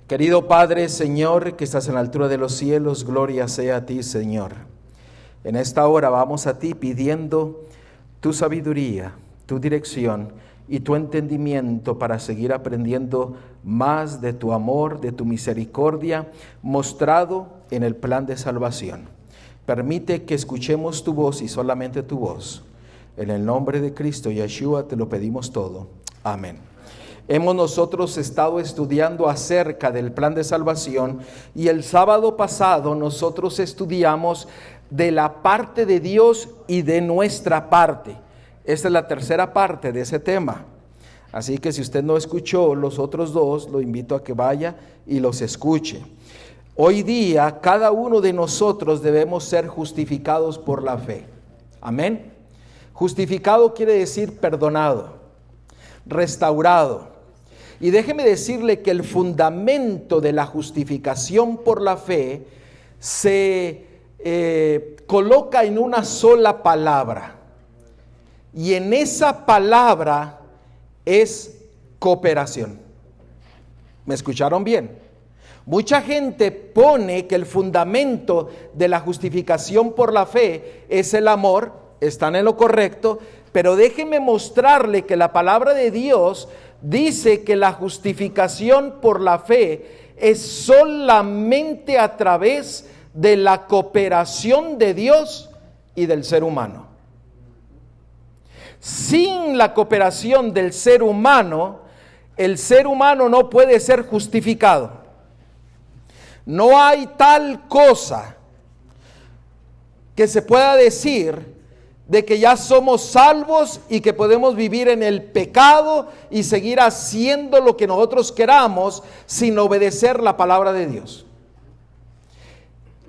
Querido Padre, Señor, que estás en la altura de los cielos, gloria sea a ti, Señor. En esta hora vamos a ti pidiendo tu sabiduría, tu dirección y tu entendimiento para seguir aprendiendo más de tu amor, de tu misericordia, mostrado en el plan de salvación. Permite que escuchemos tu voz y solamente tu voz. En el nombre de Cristo Yeshua te lo pedimos todo. Amén. Hemos nosotros estado estudiando acerca del plan de salvación y el sábado pasado nosotros estudiamos de la parte de Dios y de nuestra parte. Esta es la tercera parte de ese tema. Así que si usted no escuchó los otros dos, lo invito a que vaya y los escuche. Hoy día cada uno de nosotros debemos ser justificados por la fe. Amén. Justificado quiere decir perdonado, restaurado. Y déjeme decirle que el fundamento de la justificación por la fe se coloca en una sola palabra. Y en esa palabra es cooperación. ¿Me escucharon bien? Mucha gente pone que el fundamento de la justificación por la fe es el amor. Están en lo correcto, pero déjeme mostrarle que la palabra de Dios dice que la justificación por la fe es solamente a través de la cooperación de Dios y del ser humano. Sin la cooperación del ser humano, el ser humano no puede ser justificado. No hay tal cosa que se pueda decir de que ya somos salvos y que podemos vivir en el pecado y seguir haciendo lo que nosotros queramos sin obedecer la palabra de Dios.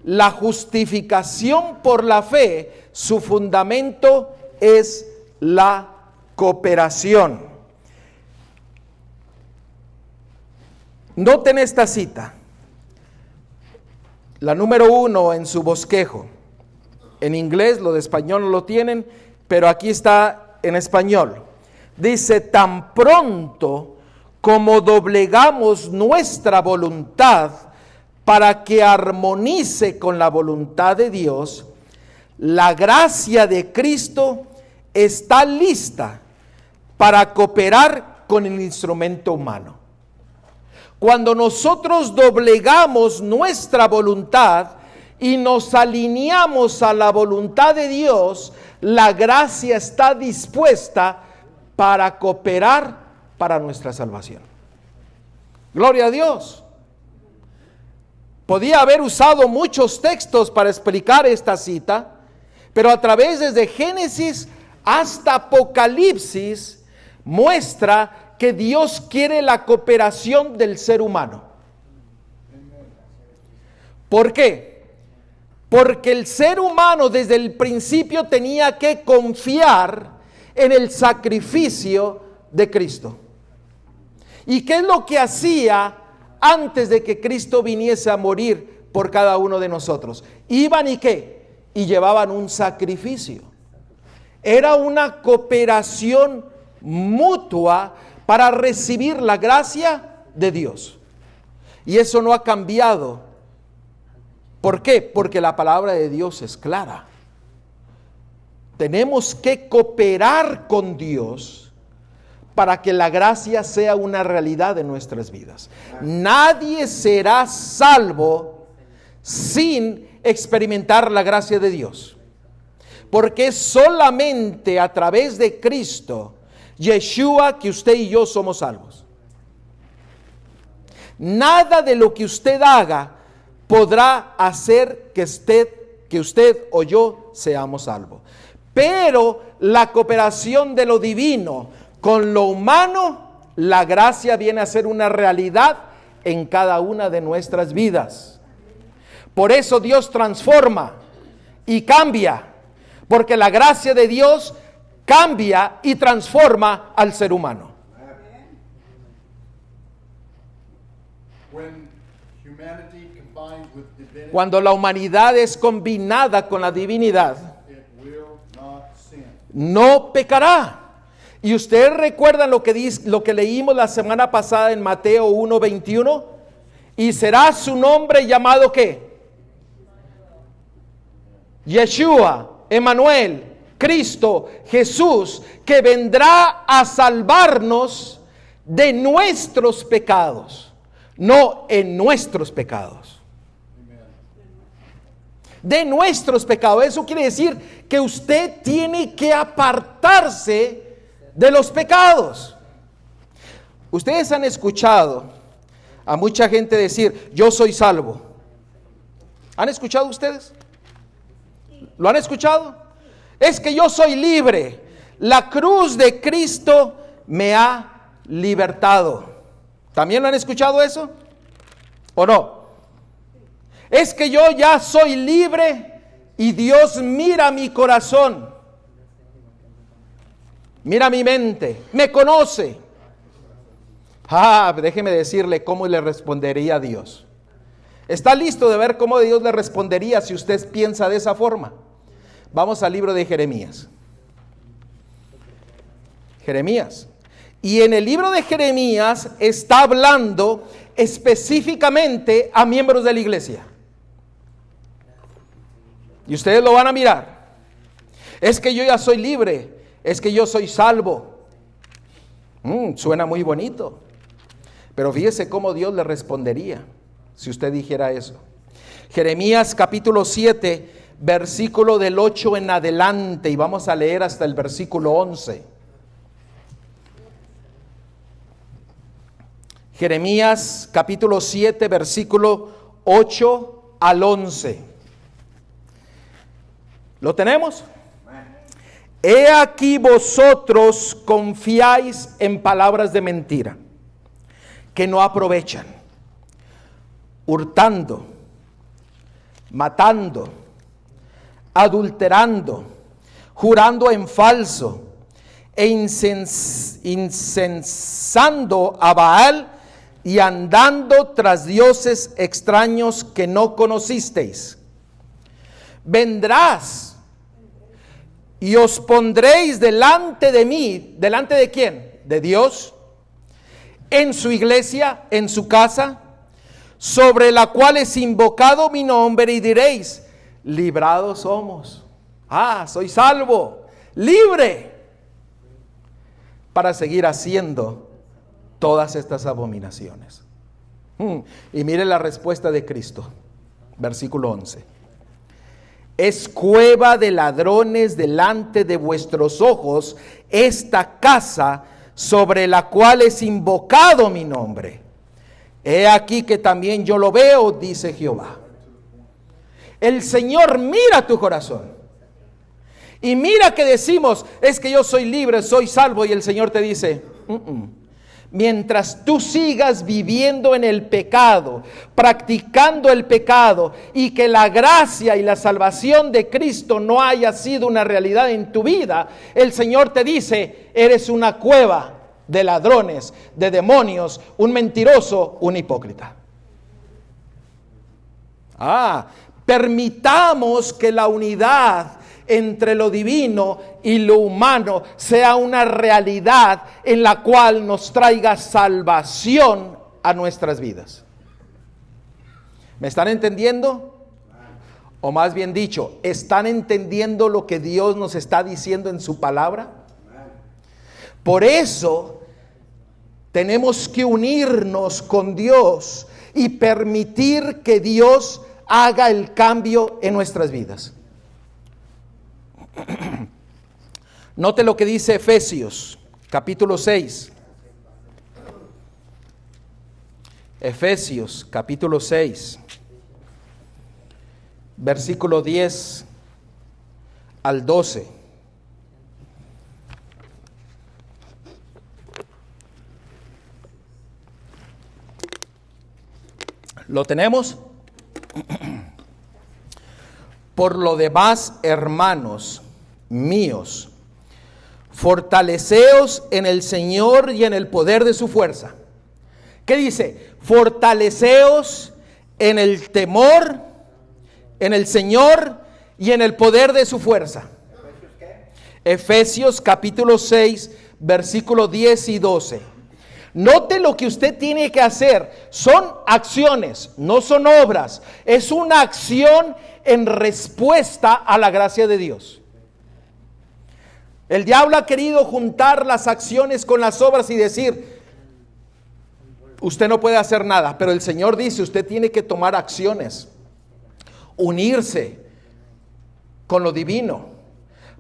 La justificación por la fe, su fundamento es la cooperación. Noten esta cita, la número 1 en su bosquejo. En inglés, lo de español no lo tienen, pero aquí está en español. Dice, tan pronto como doblegamos nuestra voluntad para que armonice con la voluntad de Dios, la gracia de Cristo está lista para cooperar con el instrumento humano. Cuando nosotros doblegamos nuestra voluntad y nos alineamos a la voluntad de Dios, la gracia está dispuesta para cooperar para nuestra salvación. Gloria a Dios. Podía haber usado muchos textos para explicar esta cita, pero a través desde Génesis hasta Apocalipsis muestra que Dios quiere la cooperación del ser humano. ¿Por qué? Porque el ser humano desde el principio tenía que confiar en el sacrificio de Cristo. ¿Y qué es lo que hacía antes de que Cristo viniese a morir por cada uno de nosotros? Iban y ¿qué? Y llevaban un sacrificio. Era una cooperación mutua para recibir la gracia de Dios. Y eso no ha cambiado. ¿Por qué? Porque la palabra de Dios es clara. Tenemos que cooperar con Dios para que la gracia sea una realidad en nuestras vidas. Nadie será salvo sin experimentar la gracia de Dios. Porque es solamente a través de Cristo, Yeshua, que usted y yo somos salvos. Nada de lo que usted haga podrá hacer que usted o yo seamos salvos. Pero la cooperación de lo divino con lo humano, la gracia viene a ser una realidad en cada una de nuestras vidas. Por eso Dios transforma y cambia, porque la gracia de Dios cambia y transforma al ser humano. Cuando la humanidad es combinada con la divinidad, no pecará. Y ustedes recuerdan lo que leímos la semana pasada en Mateo 1:21. Y será su nombre llamado ¿qué? Yeshua, Emmanuel, Cristo, Jesús, que vendrá a salvarnos de nuestros pecados, no en nuestros pecados. De nuestros pecados. Eso quiere decir que usted tiene que apartarse de los pecados. Ustedes han escuchado a mucha gente decir, yo soy salvo. ¿Han escuchado ustedes? ¿Lo han escuchado? Es que yo soy libre. La cruz de Cristo me ha libertado. ¿También lo han escuchado eso? ¿O no? Es que yo ya soy libre y Dios mira mi corazón. Mira mi mente. Me conoce. Déjeme decirle cómo le respondería a Dios. ¿Está listo de ver cómo Dios le respondería si usted piensa de esa forma? Vamos al libro de Jeremías. Jeremías. Y en el libro de Jeremías está hablando específicamente a miembros de la iglesia. Y ustedes lo van a mirar. Es que yo ya soy libre. Es que yo soy salvo. Suena muy bonito. Pero fíjese cómo Dios le respondería si usted dijera eso. Jeremías capítulo 7, versículo del 8 en adelante. Y vamos a leer hasta el versículo 11. Jeremías capítulo 7, versículo 8 al 11. ¿Lo tenemos? He aquí vosotros confiáis en palabras de mentira, que no aprovechan, hurtando, matando, adulterando, jurando en falso, e incensando a Baal y andando tras dioses extraños que no conocisteis. Vendrás y os pondréis delante de mí. ¿Delante de quién? De Dios. En su iglesia, en su casa, sobre la cual es invocado mi nombre, y diréis, librados somos. Soy salvo, libre, para seguir haciendo todas estas abominaciones. Y mire la respuesta de Cristo, versículo 11. Es cueva de ladrones delante de vuestros ojos esta casa sobre la cual es invocado mi nombre. He aquí que también yo lo veo, dice Jehová. El Señor mira tu corazón. Y mira que decimos, es que yo soy libre, soy salvo, y el Señor te dice, mientras tú sigas viviendo en el pecado, practicando el pecado, y que la gracia y la salvación de Cristo no haya sido una realidad en tu vida, el Señor te dice, eres una cueva de ladrones, de demonios, un mentiroso, un hipócrita. Permitamos que la unidad entre lo divino y lo humano sea una realidad en la cual nos traiga salvación a nuestras vidas. ¿Me están entendiendo? O más bien dicho, ¿están entendiendo lo que Dios nos está diciendo en su palabra? Por eso tenemos que unirnos con Dios y permitir que Dios haga el cambio en nuestras vidas. Note lo que dice Efesios, capítulo 6. Efesios, capítulo 6, versículo 10 al 12. ¿Lo tenemos? Por lo demás, hermanos míos, fortaleceos en el Señor y en el poder de su fuerza. ¿Qué dice? Fortaleceos en el temor, en el Señor y en el poder de su fuerza. ¿Efesios qué? Efesios capítulo 6, versículos 10 y 12. Note lo que usted tiene que hacer. Son acciones, no son obras. Es una acción en respuesta a la gracia de Dios. El diablo ha querido juntar las acciones con las obras y decir, usted no puede hacer nada. Pero el Señor dice, usted tiene que tomar acciones, unirse con lo divino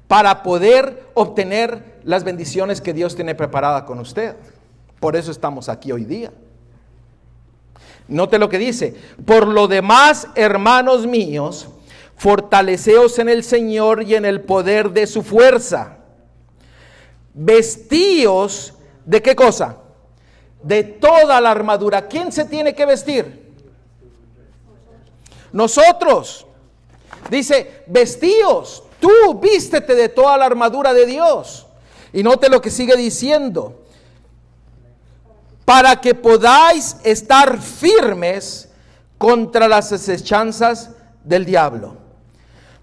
para poder obtener las bendiciones que Dios tiene preparada con usted. Por eso estamos aquí hoy día. Note lo que dice: por lo demás, hermanos míos, fortaleceos en el Señor y en el poder de su fuerza. Vestíos ¿de qué cosa? De toda la armadura. ¿Quién se tiene que vestir? Nosotros. Dice, vestíos, tú vístete de toda la armadura de Dios. Y note lo que sigue diciendo: para que podáis estar firmes contra las asechanzas del diablo.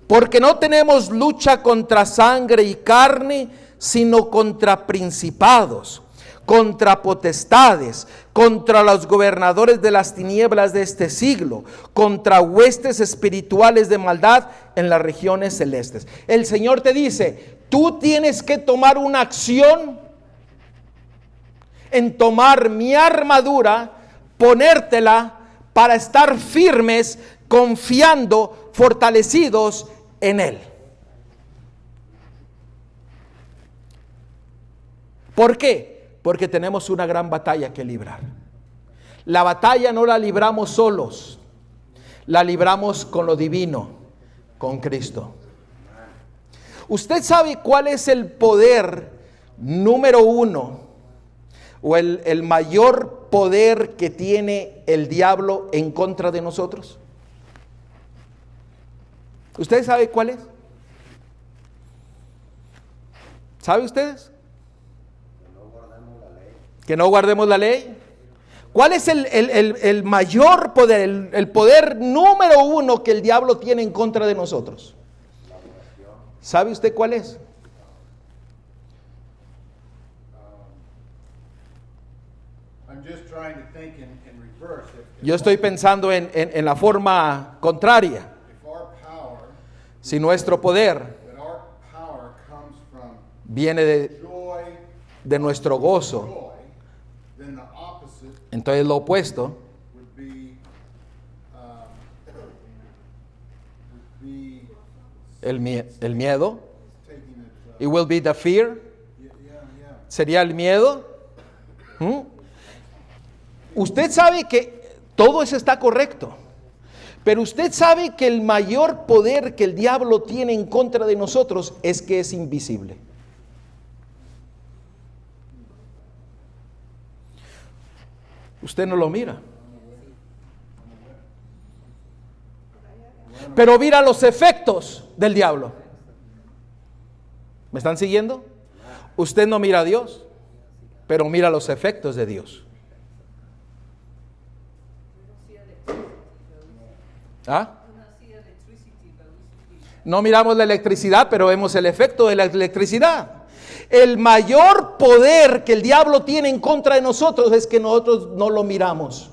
Porque no tenemos lucha contra sangre y carne, sino contra principados, contra potestades, contra los gobernadores de las tinieblas de este siglo, contra huestes espirituales de maldad en las regiones celestes. El Señor te dice, tú tienes que tomar una acción en tomar mi armadura, ponértela para estar firmes, confiando, fortalecidos en Él. ¿Por qué? Porque tenemos una gran batalla que librar. La batalla no la libramos solos, la libramos con lo divino, con Cristo. ¿Usted sabe cuál es el poder número uno o el mayor poder que tiene el diablo en contra de nosotros? ¿Usted sabe cuál es? ¿Sabe ustedes? Que no guardemos la ley. ¿Cuál es el mayor poder, el poder número uno que el diablo tiene en contra de nosotros? ¿Sabe usted cuál es? Yo estoy pensando en la forma contraria. Si nuestro poder viene de nuestro gozo, entonces lo opuesto el miedo. It will be the fear. Sería el miedo. Usted sabe que todo eso está correcto, pero usted sabe que el mayor poder que el diablo tiene en contra de nosotros es que es invisible. Usted no lo mira, pero mira los efectos del diablo. ¿Me están siguiendo? Usted no mira a Dios, pero mira los efectos de Dios. ¿Ah? No miramos la electricidad, pero vemos el efecto de la electricidad. El mayor poder que el diablo tiene en contra de nosotros es que nosotros no lo miramos.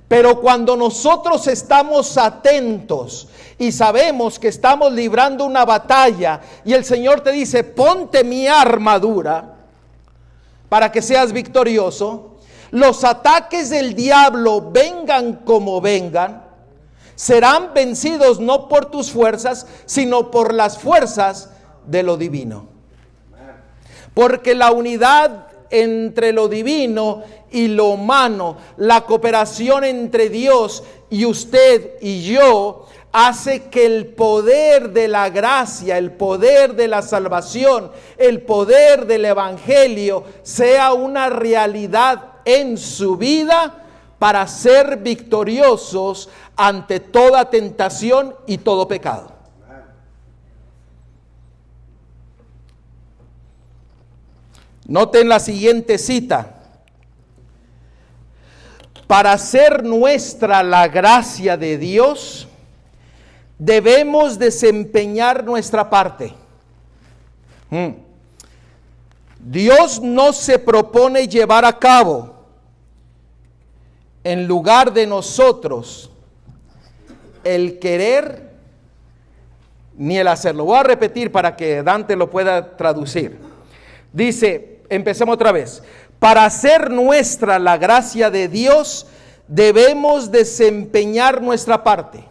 Pero cuando nosotros estamos atentos y sabemos que estamos librando una batalla y el Señor te dice, ponte mi armadura para que seas victorioso, los ataques del diablo vengan como vengan, serán vencidos no por tus fuerzas, sino por las fuerzas de lo divino. Porque la unidad entre lo divino y lo humano, la cooperación entre Dios y usted y yo, hace que el poder de la gracia, el poder de la salvación, el poder del evangelio sea una realidad en su vida para ser victoriosos ante toda tentación y todo pecado. Noten la siguiente cita. Para hacer nuestra la gracia de Dios, debemos desempeñar nuestra parte. Dios no se propone llevar a cabo en lugar de nosotros el querer ni el hacerlo. Voy a repetir para que Dante lo pueda traducir. Dice, empecemos otra vez. Para hacer nuestra la gracia de Dios, debemos desempeñar nuestra parte.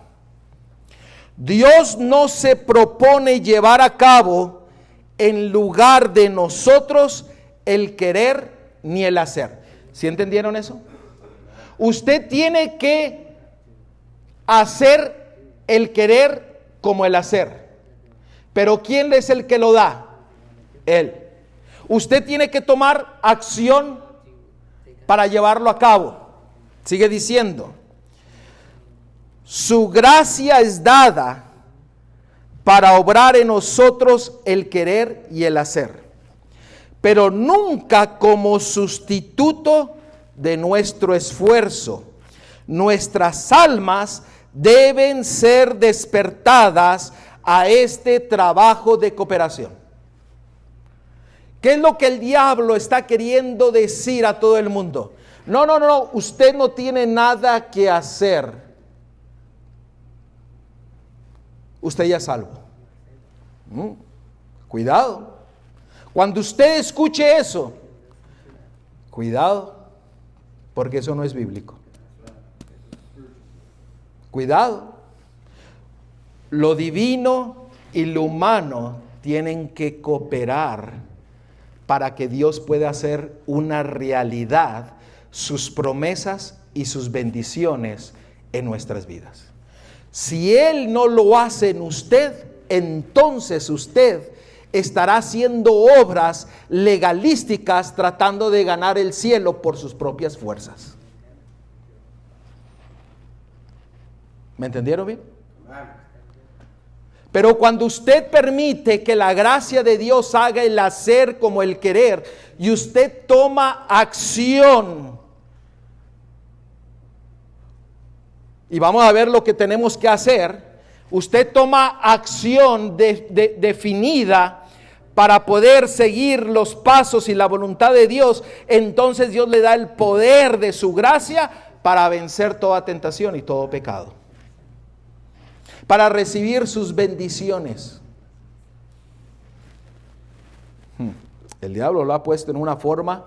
Dios no se propone llevar a cabo en lugar de nosotros el querer ni el hacer. ¿Sí entendieron eso? Usted tiene que hacer el querer como el hacer. Pero ¿quién es el que lo da? Él. Usted tiene que tomar acción para llevarlo a cabo. Sigue diciendo, su gracia es dada para obrar en nosotros el querer y el hacer, pero nunca como sustituto de nuestro esfuerzo. Nuestras almas deben ser despertadas a este trabajo de cooperación. ¿Qué es lo que el diablo está queriendo decir a todo el mundo? No, usted no tiene nada que hacer. Usted ya es salvo. Cuidado. Cuando usted escuche eso, cuidado, porque eso no es bíblico. Cuidado. Lo divino y lo humano tienen que cooperar para que Dios pueda hacer una realidad sus promesas y sus bendiciones en nuestras vidas. Si Él no lo hace en usted, entonces usted estará haciendo obras legalísticas tratando de ganar el cielo por sus propias fuerzas. ¿Me entendieron bien? Pero cuando usted permite que la gracia de Dios haga el hacer como el querer, y usted toma acción, y vamos a ver lo que tenemos que hacer, usted toma acción definida para poder seguir los pasos y la voluntad de Dios, entonces Dios le da el poder de su gracia para vencer toda tentación y todo pecado, para recibir sus bendiciones. El diablo lo ha puesto en una forma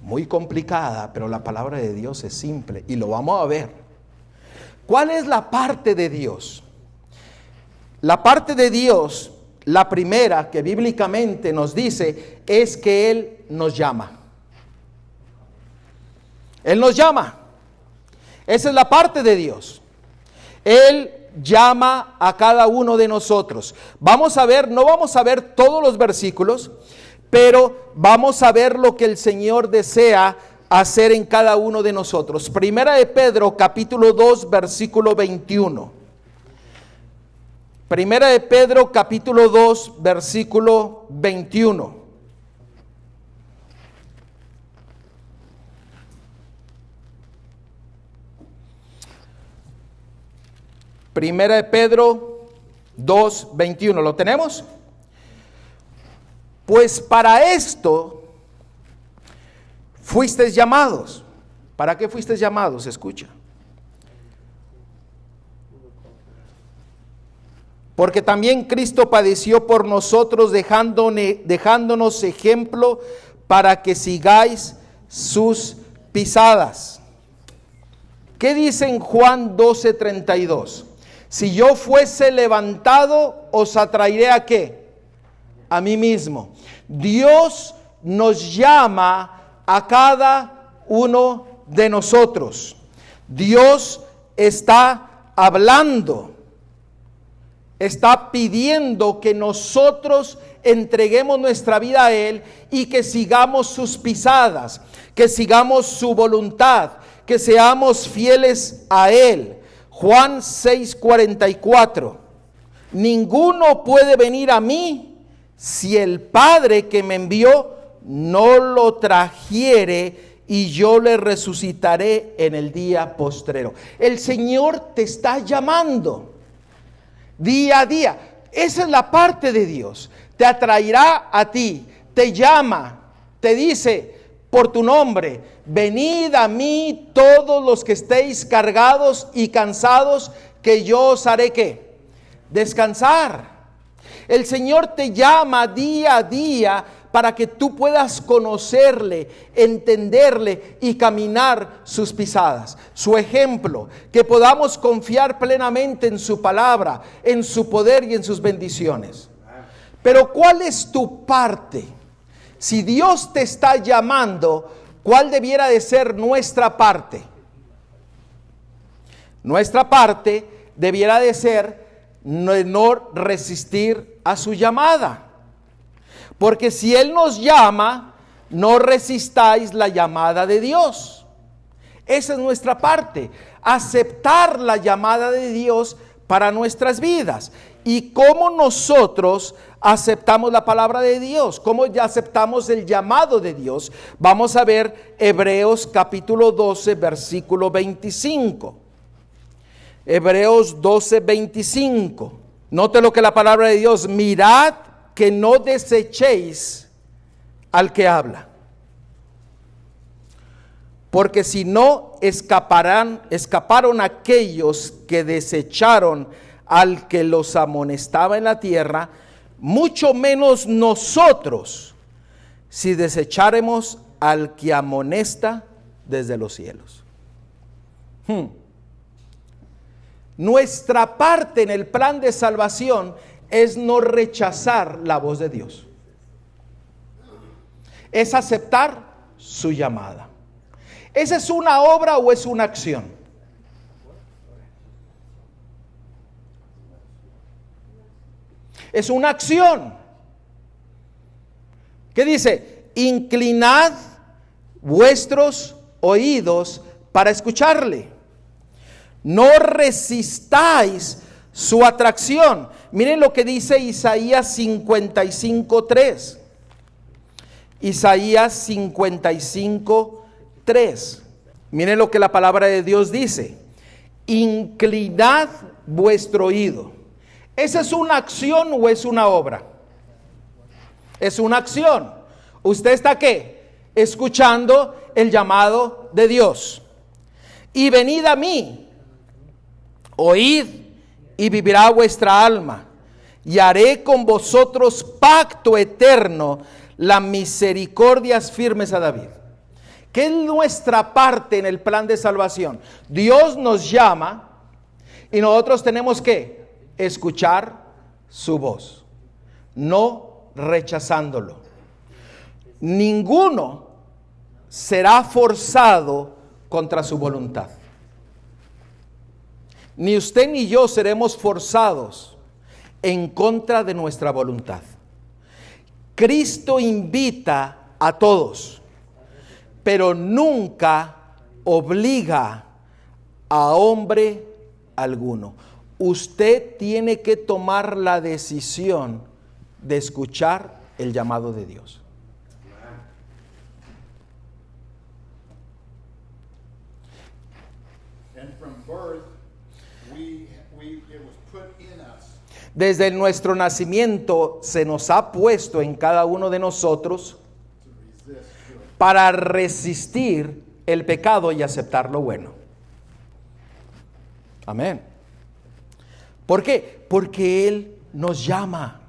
muy complicada, pero la palabra de Dios es simple y lo vamos a ver. ¿Cuál es la parte de Dios? La parte de Dios, la primera que bíblicamente nos dice, es que Él nos llama. Él nos llama. Esa es la parte de Dios. Él llama a cada uno de nosotros. Vamos a ver, no vamos a ver todos los versículos, pero vamos a ver lo que el Señor desea hacer en cada uno de nosotros. Primera de Pedro, capítulo 2, versículo 21. Primera de Pedro, capítulo 2, versículo 21. Primera de Pedro 2, 21. ¿Lo tenemos? Pues para esto fuisteis llamados. ¿Para qué fuisteis llamados? Escucha. Porque también Cristo padeció por nosotros, dejándonos ejemplo para que sigáis sus pisadas. ¿Qué dice en Juan 12:32? Si yo fuese levantado, os atraeré ¿a qué? A mí mismo. Dios nos llama a cada uno de nosotros. Dios está hablando. Está pidiendo que nosotros entreguemos nuestra vida a Él y que sigamos sus pisadas, que sigamos su voluntad, que seamos fieles a Él. Juan 6:44. Ninguno puede venir a mí si el Padre que me envió no lo trajere, y yo le resucitaré en el día postrero. El Señor te está llamando día a día. Esa es la parte de Dios. Te atraerá a ti, te llama, te dice por tu nombre: venid a mí todos los que estéis cargados y cansados, que yo os haré ¿qué? Descansar. El Señor te llama día a día para que tú puedas conocerle, entenderle y caminar sus pisadas, su ejemplo, que podamos confiar plenamente en su palabra, en su poder y en sus bendiciones. Pero ¿cuál es tu parte? Si Dios te está llamando, ¿cuál debiera de ser nuestra parte? Nuestra parte debiera de ser no resistir a su llamada. Porque si Él nos llama, no resistáis la llamada de Dios. Esa es nuestra parte, aceptar la llamada de Dios para nuestras vidas. ¿Y cómo nosotros aceptamos la palabra de Dios? ¿Cómo ya aceptamos el llamado de Dios? Vamos a ver Hebreos capítulo 12, versículo 25. Hebreos 12, 25. Note lo que la palabra de Dios: mirad que no desechéis al que habla, porque si no escaparon aquellos que desecharon al que los amonestaba en la tierra, mucho menos nosotros, si desecháremos al que amonesta desde los cielos. Nuestra parte en el plan de salvación es no rechazar la voz de Dios, es aceptar su llamada. ¿Esa es una obra o es una acción? Es una acción. ¿Qué dice? Inclinad vuestros oídos para escucharle. No resistáis su atracción. Miren lo que dice Isaías 55:3. Isaías 55:3. Miren lo que la palabra de Dios dice: inclinad vuestro oído. ¿Esa es una acción o es una obra? Es una acción. ¿Usted está qué? Escuchando el llamado de Dios. Y venid a mí, oíd, y vivirá vuestra alma, y haré con vosotros pacto eterno, las misericordias firmes a David. ¿Qué es nuestra parte en el plan de salvación? Dios nos llama y nosotros tenemos que escuchar su voz, no rechazándolo. Ninguno será forzado contra su voluntad. Ni usted ni yo seremos forzados en contra de nuestra voluntad. Cristo invita a todos, pero nunca obliga a hombre alguno. Usted tiene que tomar la decisión de escuchar el llamado de Dios. Desde nuestro nacimiento se nos ha puesto en cada uno de nosotros para resistir el pecado y aceptar lo bueno. Amén. ¿Por qué? Porque Él nos llama.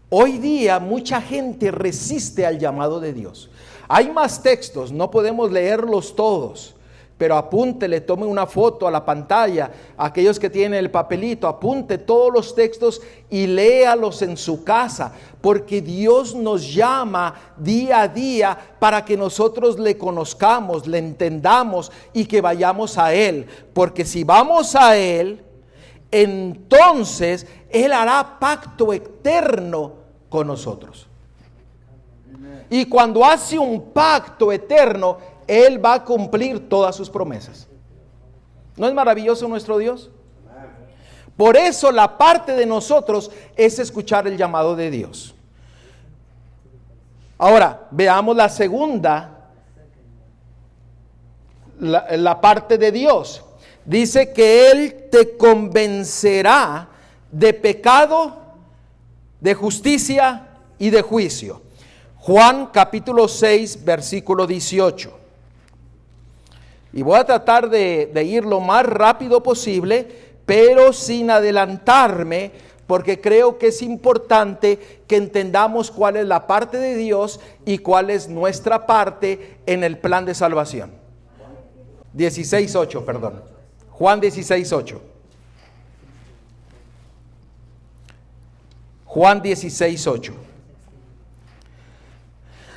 Hoy día mucha gente resiste al llamado de Dios. Hay más textos, no podemos leerlos todos, pero apúntele, tome una foto a la pantalla. Aquellos que tienen el papelito, apunte todos los textos y léalos en su casa, porque Dios nos llama día a día para que nosotros le conozcamos, le entendamos y que vayamos a Él. Porque si vamos a Él, entonces Él hará pacto eterno con nosotros. Y cuando hace un pacto eterno, Él va a cumplir todas sus promesas. ¿No es maravilloso nuestro Dios? Por eso la parte de nosotros es escuchar el llamado de Dios. Ahora, veamos la segunda, la parte de Dios. Dice que Él te convencerá de pecado, de justicia y de juicio. Juan capítulo 6, versículo 18. Y voy a tratar de ir lo más rápido posible, pero sin adelantarme, porque creo que es importante que entendamos cuál es la parte de Dios y cuál es nuestra parte en el plan de salvación. 16:8, perdón. Juan 16:8. Juan 16:8.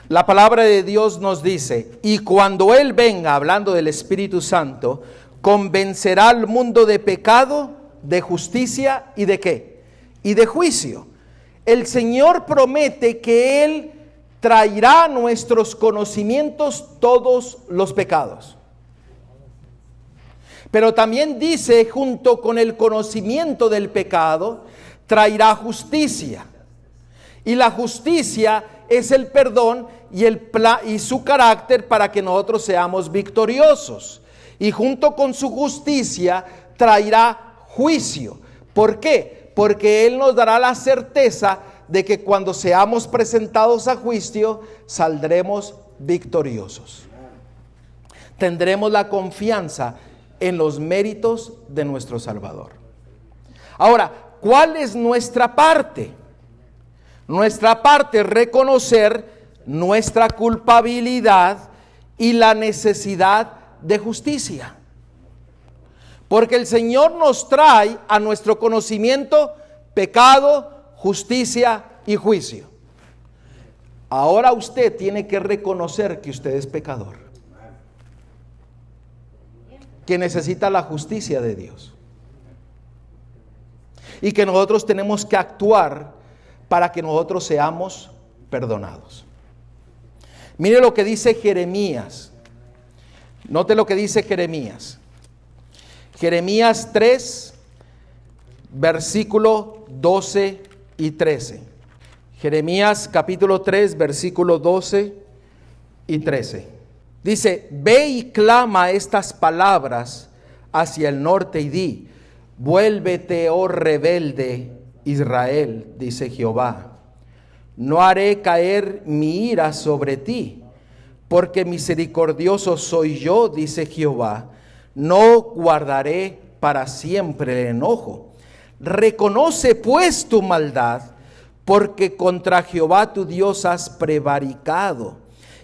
La palabra de Dios nos dice: y cuando Él venga, hablando del Espíritu Santo, convencerá al mundo de pecado, de justicia y de ¿qué? Y de juicio. El Señor promete que Él traerá a nuestros conocimientos todos los pecados. Pero también dice, junto con el conocimiento del pecado, traerá justicia. Y la justicia es el perdón y su carácter para que nosotros seamos victoriosos. Y junto con su justicia traerá juicio. ¿Por qué? Porque Él nos dará la certeza de que cuando seamos presentados a juicio, saldremos victoriosos. Tendremos la confianza en los méritos de nuestro Salvador. Ahora, ¿cuál es nuestra parte? Nuestra parte es reconocer nuestra culpabilidad y la necesidad de justicia. Porque el Señor nos trae a nuestro conocimiento pecado, justicia y juicio. Ahora usted tiene que reconocer que usted es pecador, que necesita la justicia de Dios y que nosotros tenemos que actuar para que nosotros seamos perdonados. Mire lo que dice Jeremías. Note lo que dice Jeremías. Jeremías 3, versículo 12 y 13. Jeremías capítulo 3, versículo 12 y 13. Dice: ve y clama estas palabras hacia el norte y di: vuélvete, oh rebelde Israel, dice Jehová. No haré caer mi ira sobre ti, porque misericordioso soy yo, dice Jehová. No guardaré para siempre el enojo. Reconoce pues tu maldad, porque contra Jehová tu Dios has prevaricado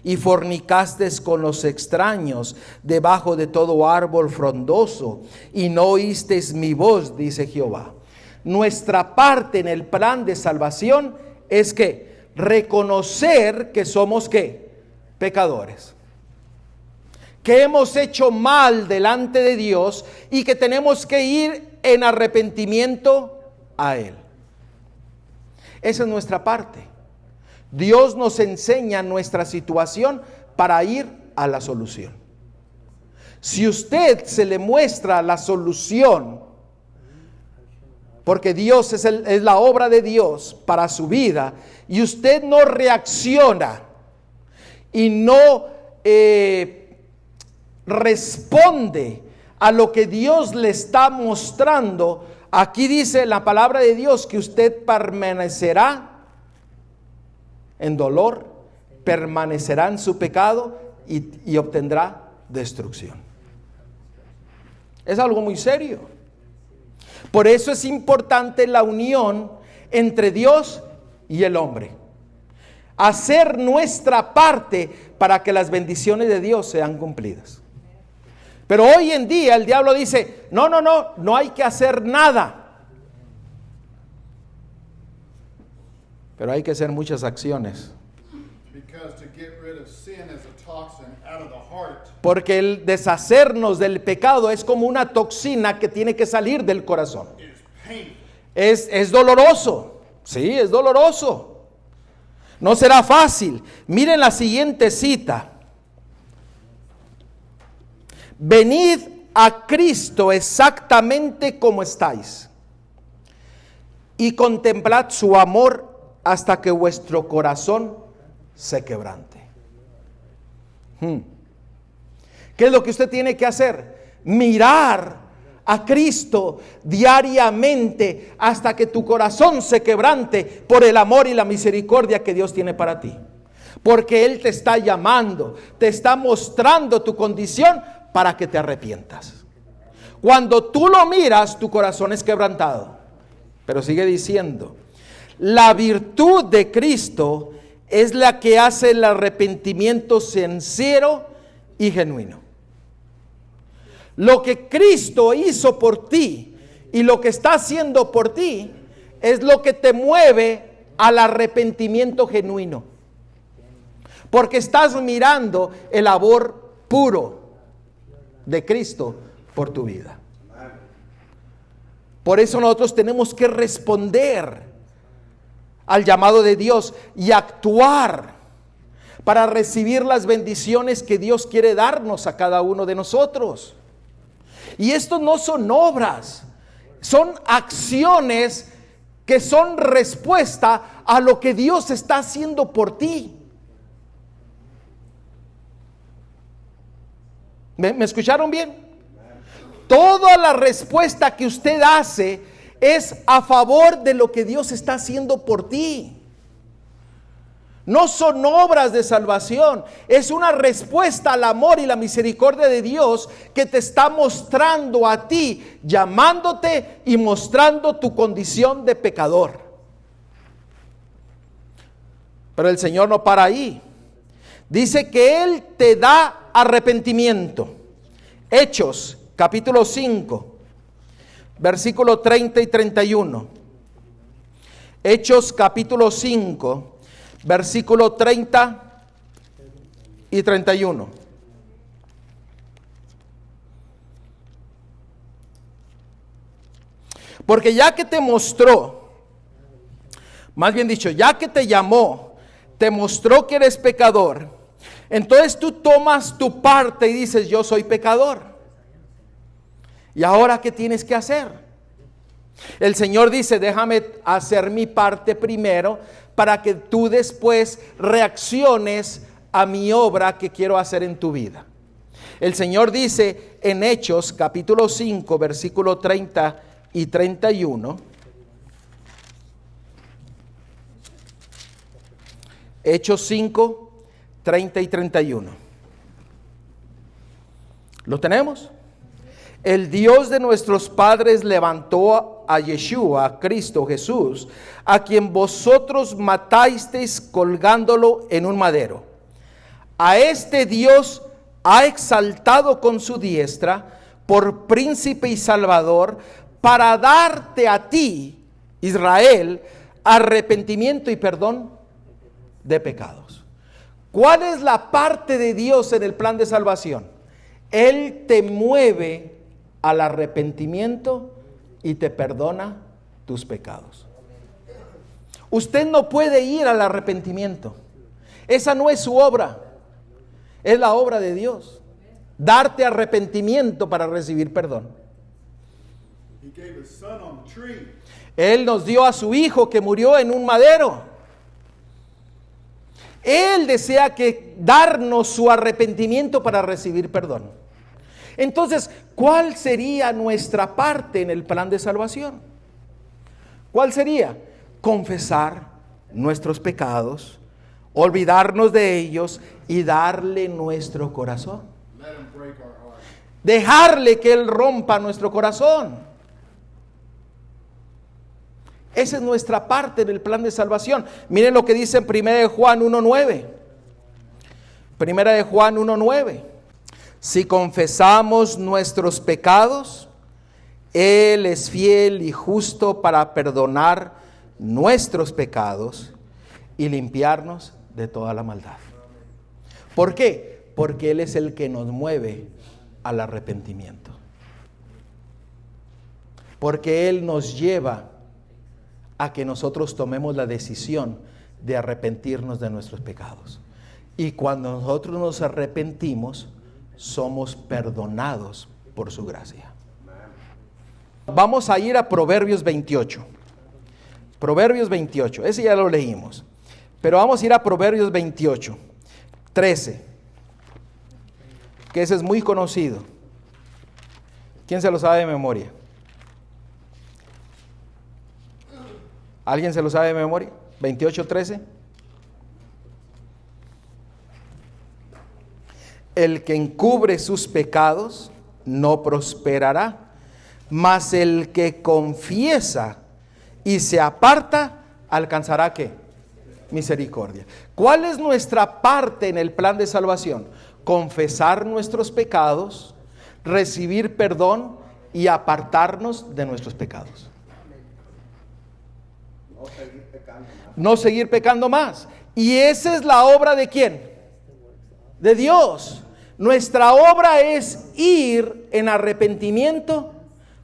y fornicaste con los extraños debajo de todo árbol frondoso, y no oísteis mi voz, dice Jehová. Nuestra parte en el plan de salvación es que reconocer que somos ¿qué? Pecadores, que hemos hecho mal delante de Dios y que tenemos que ir en arrepentimiento a Él. Esa es nuestra parte. Dios nos enseña nuestra situación para ir a la solución. Si usted se le muestra la solución, porque Dios es la obra de Dios para su vida, y usted no reacciona y no responde a lo que Dios le está mostrando, aquí dice la palabra de Dios que usted permanecerá en dolor, permanecerá en su pecado y obtendrá destrucción. Es algo muy serio. Por eso es importante la unión entre Dios y el hombre. Hacer nuestra parte para que las bendiciones de Dios sean cumplidas. Pero hoy en día el diablo dice: no hay que hacer nada. Pero hay que hacer muchas acciones. Porque el deshacernos del pecado es como una toxina que tiene que salir del corazón. Es doloroso. Sí, es doloroso. No será fácil. Miren la siguiente cita. Venid a Cristo exactamente como estáis, y contemplad su amor hasta que vuestro corazón se quebrante. ¿Qué es lo que usted tiene que hacer? Mirar a Cristo diariamente hasta que tu corazón se quebrante por el amor y la misericordia que Dios tiene para ti. Porque Él te está llamando, te está mostrando tu condición para que te arrepientas. Cuando tú lo miras, tu corazón es quebrantado. Pero sigue diciendo, la virtud de Cristo es la que hace el arrepentimiento sincero y genuino. Lo que Cristo hizo por ti y lo que está haciendo por ti es lo que te mueve al arrepentimiento genuino. Porque estás mirando el amor puro de Cristo por tu vida. Por eso nosotros tenemos que responder al llamado de Dios y actuar para recibir las bendiciones que Dios quiere darnos a cada uno de nosotros. Y esto no son obras, son acciones que son respuesta a lo que Dios está haciendo por ti. ¿Me escucharon bien? Toda la respuesta que usted hace es a favor de lo que Dios está haciendo por ti. No son obras de salvación, es una respuesta al amor y la misericordia de Dios que te está mostrando a ti, llamándote y mostrando tu condición de pecador. Pero el Señor no para ahí. Dice que Él te da arrepentimiento. Hechos, capítulo 5, versículo 30 y 31. Hechos, capítulo 5, versículo 30 y 31. Porque ya que te mostró, más bien dicho, ya que te llamó, te mostró que eres pecador, entonces tú tomas tu parte y dices, yo soy pecador. ¿Y ahora qué tienes que hacer? El Señor dice, déjame hacer mi parte primero para que tú después reacciones a mi obra que quiero hacer en tu vida. El Señor dice en Hechos capítulo 5 versículo 30 y 31. Hechos 5, 30 y 31. ¿Lo tenemos? El Dios de nuestros padres levantó a Yeshua, a Cristo Jesús, a quien vosotros matasteis colgándolo en un madero. A este Dios ha exaltado con su diestra por príncipe y salvador, para darte a ti, Israel, arrepentimiento y perdón de pecados. ¿Cuál es la parte de Dios en el plan de salvación? Él te mueve al arrepentimiento y te perdona tus pecados. Usted no puede ir al arrepentimiento. Esa no es su obra. Es la obra de Dios. Darte arrepentimiento para recibir perdón. Él nos dio a su Hijo que murió en un madero. Él desea darnos su arrepentimiento para recibir perdón. Entonces, ¿cuál sería nuestra parte en el plan de salvación? ¿Cuál sería? Confesar nuestros pecados, olvidarnos de ellos y darle nuestro corazón. Dejarle que Él rompa nuestro corazón. Esa es nuestra parte en el plan de salvación. Miren lo que dice en 1 de Juan 1:9. 1 de Juan 1:9. Si confesamos nuestros pecados, Él es fiel y justo para perdonar nuestros pecados y limpiarnos de toda la maldad. ¿Por qué? Porque Él es el que nos mueve al arrepentimiento. Porque Él nos lleva a que nosotros tomemos la decisión de arrepentirnos de nuestros pecados. Y cuando nosotros nos arrepentimos, somos perdonados por su gracia. Vamos a ir a Proverbios 28. Proverbios 28, ese ya lo leímos. Pero vamos a ir a Proverbios 28, 13. Que ese es muy conocido. ¿Quién se lo sabe de memoria? ¿Alguien se lo sabe de memoria? 28:13. El que encubre sus pecados no prosperará, mas el que confiesa y se aparta alcanzará ¿qué? Misericordia. ¿Cuál es nuestra parte en el plan de salvación? Confesar nuestros pecados, recibir perdón y apartarnos de nuestros pecados. No seguir pecando más. ¿Y esa es la obra de quién? De Dios. Nuestra obra es ir en arrepentimiento,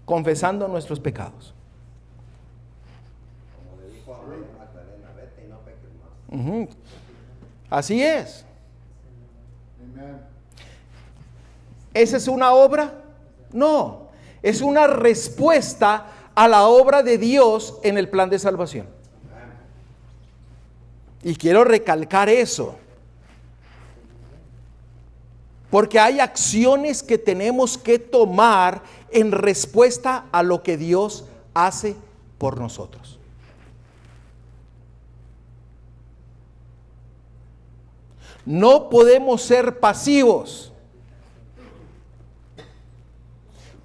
confesando nuestros pecados. Así es. ¿Esa es una obra? No, es una respuesta a la obra de Dios en el plan de salvación. Y quiero recalcar eso, porque hay acciones que tenemos que tomar en respuesta a lo que Dios hace por nosotros. No podemos ser pasivos,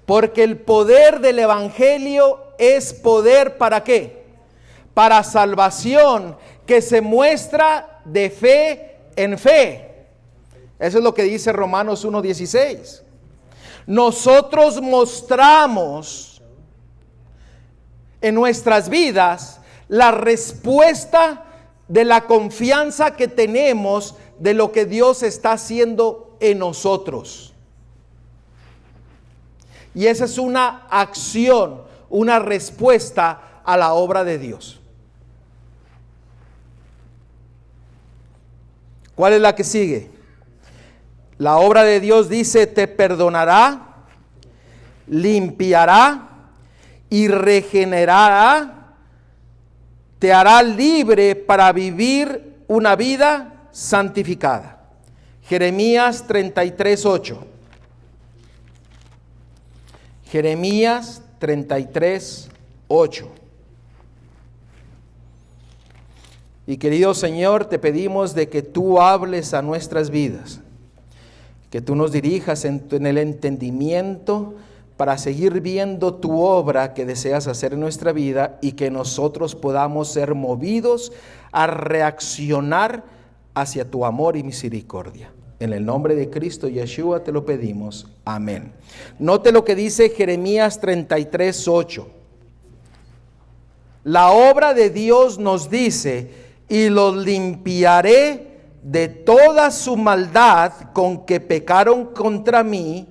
porque el poder del Evangelio es poder ¿para qué? Para salvación, que se muestra de fe en fe. Eso es lo que dice Romanos 1:16. Nosotros mostramos en nuestras vidas la respuesta de la confianza que tenemos de lo que Dios está haciendo en nosotros. Y esa es una acción, una respuesta a la obra de Dios. ¿Cuál es la que sigue? La obra de Dios dice: te perdonará, limpiará y regenerará, te hará libre para vivir una vida santificada. Jeremías 33:8. Jeremías 33:8. Y querido Señor, te pedimos de que tú hables a nuestras vidas, que tú nos dirijas en el entendimiento para seguir viendo tu obra que deseas hacer en nuestra vida, y que nosotros podamos ser movidos a reaccionar hacia tu amor y misericordia. En el nombre de Cristo Yeshua te lo pedimos. Amén. Note lo que dice Jeremías 33:8. La obra de Dios nos dice: y los limpiaré de toda su maldad con que pecaron contra mí,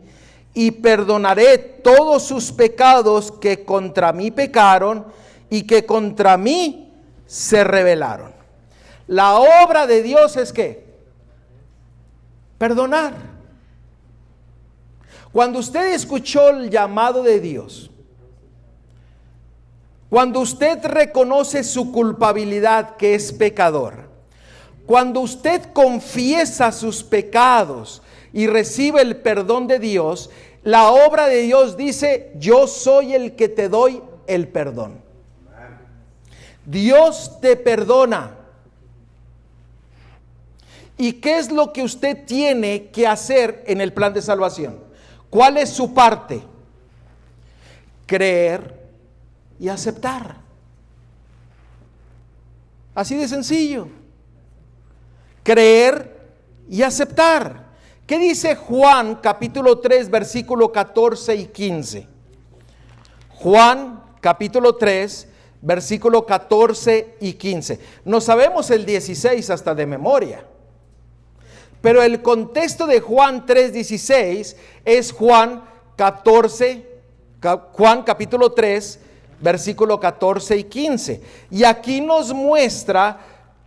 y perdonaré todos sus pecados que contra mí pecaron y que contra mí se rebelaron. La obra de Dios es ¿qué? Perdonar. Cuando usted escuchó el llamado de Dios, cuando usted reconoce su culpabilidad, que es pecador, cuando usted confiesa sus pecados y recibe el perdón de Dios, la obra de Dios dice: yo soy el que te doy el perdón. Dios te perdona. ¿Y qué es lo que usted tiene que hacer en el plan de salvación? ¿Cuál es su parte? Creer y aceptar. Así de sencillo. Creer y aceptar. ¿Qué dice Juan capítulo 3 versículo 14 y 15? Juan capítulo 3 versículo 14 y 15. No sabemos el 16 hasta de memoria, pero el contexto de Juan 3:16 es Juan capítulo 3 versículo 14 y 15. Y aquí nos muestra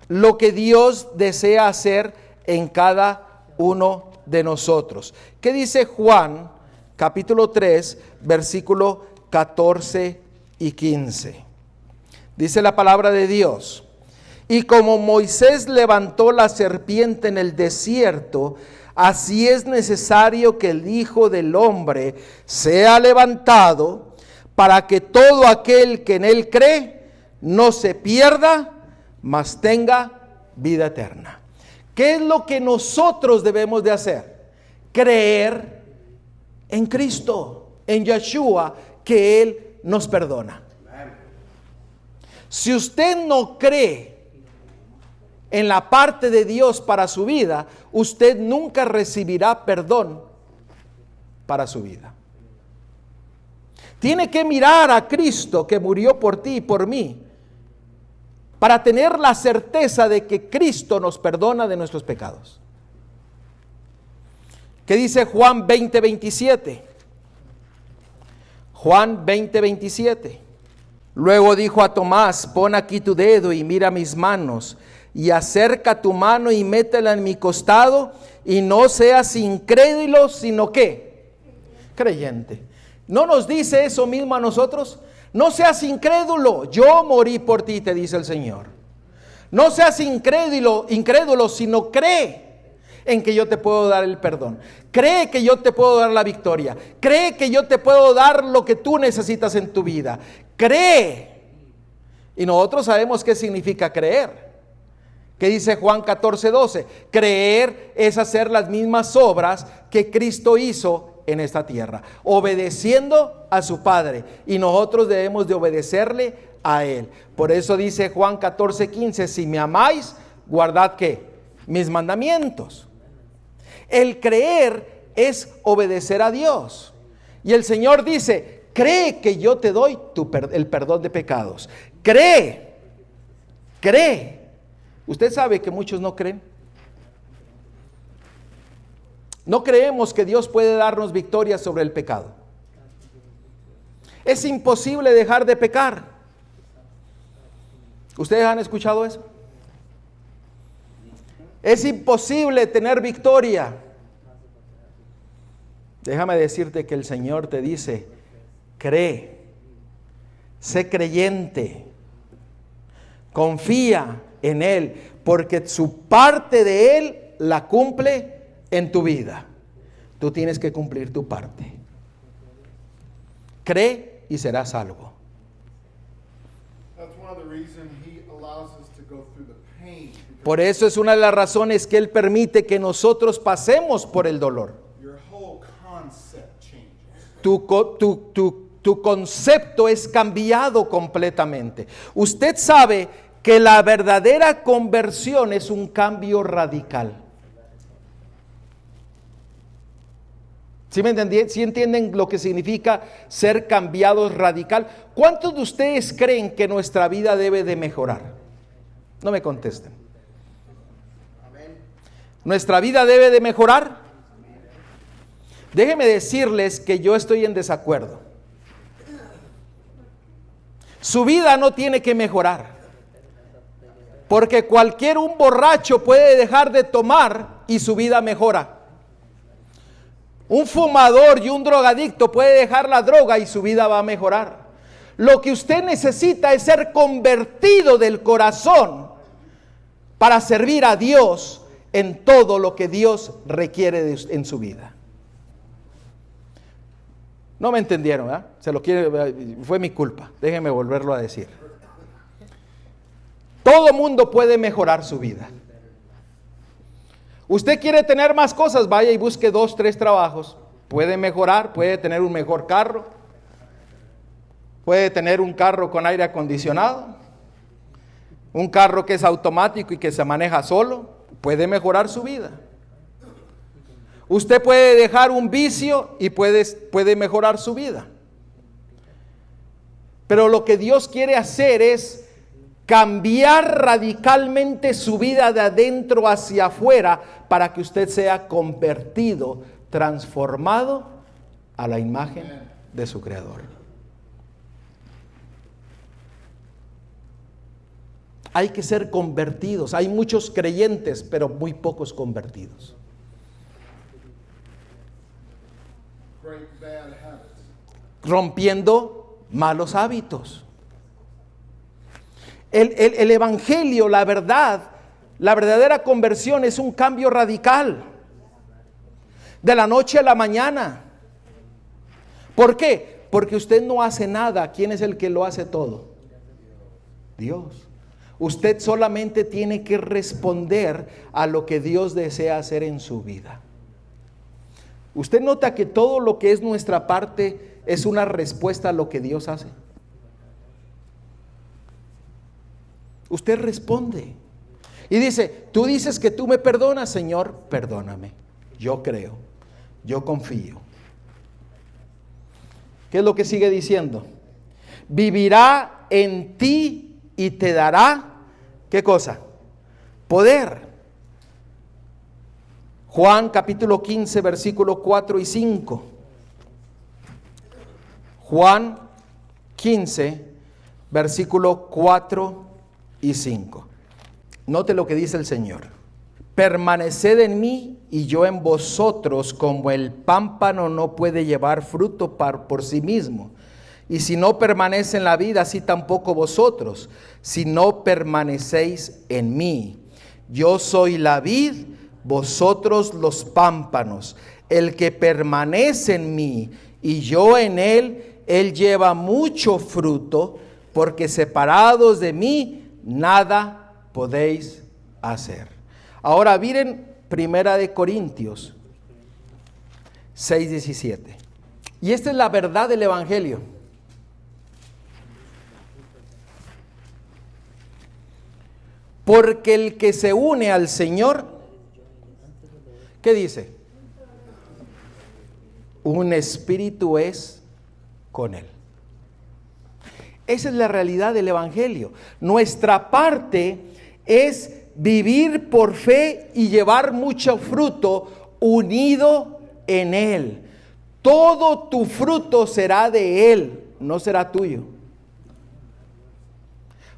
lo que Dios desea hacer en cada uno de nosotros. ¿Qué dice Juan capítulo 3 versículo 14 y 15? Dice la palabra de Dios: y como Moisés levantó la serpiente en el desierto, así es necesario que el Hijo del Hombre sea levantado, para que todo aquel que en él cree no se pierda, mas tenga vida eterna. ¿Qué es lo que nosotros debemos de hacer? creer en Cristo, en Yeshua, que Él nos perdona. Si usted no cree en la parte de Dios para su vida, usted nunca recibirá perdón para su vida. Tiene que mirar a Cristo que murió por ti y por mí, para tener la certeza de que Cristo nos perdona de nuestros pecados. ¿Qué dice Juan 20:27? Juan 20:27. Luego dijo a Tomás: pon aquí tu dedo y mira mis manos, y acerca tu mano y métela en mi costado, y no seas incrédulo, sino ¿qué? Creyente. ¿No nos dice eso mismo a nosotros? No seas incrédulo, yo morí por ti, te dice el Señor. No seas incrédulo, sino cree en que yo te puedo dar el perdón. Cree que yo te puedo dar la victoria. Cree que yo te puedo dar lo que tú necesitas en tu vida. Cree. Y nosotros sabemos qué significa creer. ¿Qué dice Juan 14:12? Creer es hacer las mismas obras que Cristo hizo en esta tierra, obedeciendo a su Padre, y nosotros debemos de obedecerle a Él. Por eso dice Juan 14:15: si me amáis, guardad ¿qué? Mis mandamientos. El creer es obedecer a Dios. Y el Señor dice: cree que yo te doy el perdón de pecados. Cree. Usted sabe que muchos no creen. No creemos que Dios puede darnos victoria sobre el pecado. Es imposible dejar de pecar. ¿Ustedes han escuchado eso? Es imposible tener victoria. Déjame decirte que el Señor te dice: cree, sé creyente, confía en Él, porque su parte de Él la cumple en tu vida. Tú tienes que cumplir tu parte. Cree y serás salvo. Por eso es una de las razones que Él permite que nosotros pasemos por el dolor. Tu concepto es cambiado completamente. Usted sabe que la verdadera conversión es un cambio radical. ¿Sí me entendí? ¿Sí entienden lo que significa ser cambiados radical? ¿Cuántos de ustedes creen que nuestra vida debe de mejorar? No me contesten. ¿Nuestra vida debe de mejorar? Déjenme decirles que yo estoy en desacuerdo. Su vida no tiene que mejorar, porque un borracho puede dejar de tomar y su vida mejora. Un fumador y un drogadicto puede dejar la droga y su vida va a mejorar. Lo que usted necesita es ser convertido del corazón para servir a Dios en todo lo que Dios requiere en su vida. No me entendieron, ¿verdad? Fue mi culpa. Déjenme volverlo a decir. Todo mundo puede mejorar su vida. Usted quiere tener más cosas, vaya y busque 2, 3 trabajos. Puede mejorar, puede tener un mejor carro. Puede tener un carro con aire acondicionado. Un carro que es automático y que se maneja solo. Puede mejorar su vida. Usted puede dejar un vicio y puede mejorar su vida. Pero lo que Dios quiere hacer es cambiar radicalmente su vida de adentro hacia afuera para que usted sea convertido, transformado a la imagen de su Creador. Hay que ser convertidos. Hay muchos creyentes, pero muy pocos convertidos. Rompiendo malos hábitos. El evangelio, la verdad, la verdadera conversión es un cambio radical. De la noche a la mañana. ¿Por qué? Porque usted no hace nada. ¿Quién es el que lo hace todo? Dios. Usted solamente tiene que responder a lo que Dios desea hacer en su vida. ¿Usted nota que todo lo que es nuestra parte es una respuesta a lo que Dios hace? Usted responde y dice, tú dices que tú me perdonas, Señor, perdóname. Yo creo, yo confío. ¿Qué es lo que sigue diciendo? Vivirá en ti y te dará, ¿qué cosa? Poder. Juan capítulo 15, versículo 4 y 5. Juan 15, versículo 4 y 5. Note lo que dice el Señor. Permaneced en mí y yo en vosotros, como el pámpano no puede llevar fruto por sí mismo. Y si no permanece en la vida, así tampoco vosotros, si no permanecéis en mí. Yo soy la vid, vosotros los pámpanos. El que permanece en mí y yo en él, él lleva mucho fruto, porque separados de mí, nada podéis hacer. Ahora miren 1 Corintios 6:17. Y esta es la verdad del Evangelio. Porque el que se une al Señor, ¿qué dice? Un espíritu es con él. Esa es la realidad del Evangelio. Nuestra parte es vivir por fe y llevar mucho fruto unido en él. Todo tu fruto será de él, no será tuyo.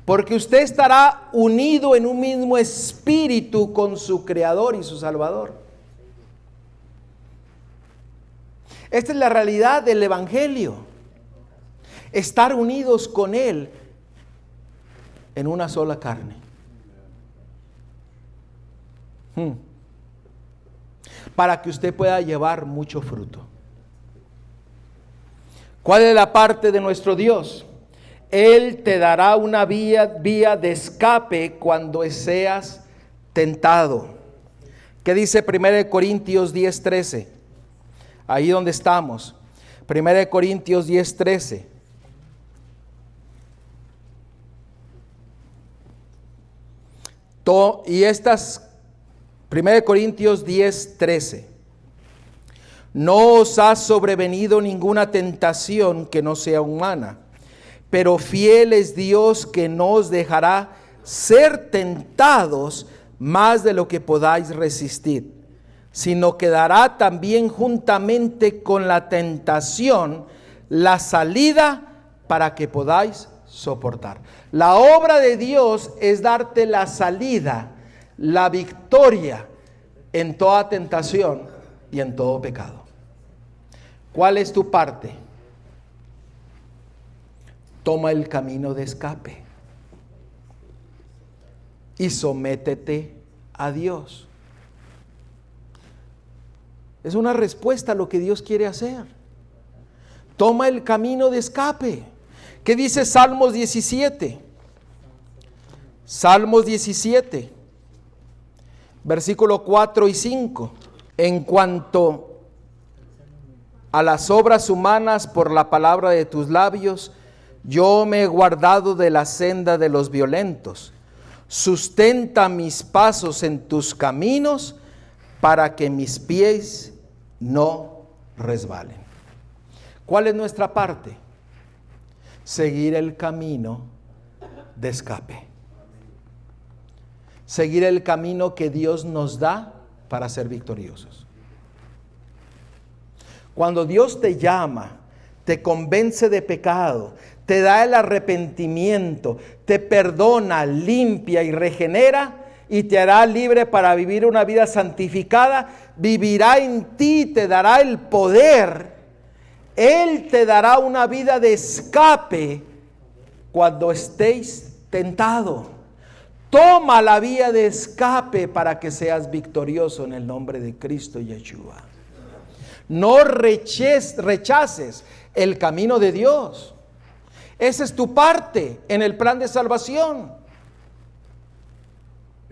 Porque usted estará unido en un mismo espíritu con su Creador y su Salvador. Esta es la realidad del Evangelio. Estar unidos con Él en una sola carne. Para que usted pueda llevar mucho fruto. ¿Cuál es la parte de nuestro Dios? Él te dará una vía de escape cuando seas tentado. ¿Qué dice 1 Corintios 10:13? Ahí donde estamos. 1 Corintios 10:13. Y estas 1 Corintios 10:13. No os ha sobrevenido ninguna tentación que no sea humana, pero fiel es Dios, que no os dejará ser tentados más de lo que podáis resistir, sino que dará también juntamente con la tentación la salida para que podáis soportar. La obra de Dios es darte la salida, la victoria en toda tentación y en todo pecado. ¿Cuál es tu parte? Toma el camino de escape y sométete a Dios. Es una respuesta a lo que Dios quiere hacer. Toma el camino de escape. ¿Qué dice Salmos 17? Salmos 17, versículo 4 y 5. En cuanto a las obras humanas, por la palabra de tus labios, yo me he guardado de la senda de los violentos. Sustenta mis pasos en tus caminos, para que mis pies no resbalen. ¿Cuál es nuestra parte? Seguir el camino de escape. Seguir el camino que Dios nos da para ser victoriosos. Cuando Dios te llama, te convence de pecado, te da el arrepentimiento, te perdona, limpia y regenera, y te hará libre para vivir una vida santificada, vivirá en ti, te dará el poder. Él te dará una vida de escape cuando estéis tentado. Toma la vía de escape para que seas victorioso en el nombre de Cristo Yeshua. No rechaces el camino de Dios. Esa es tu parte en el plan de salvación.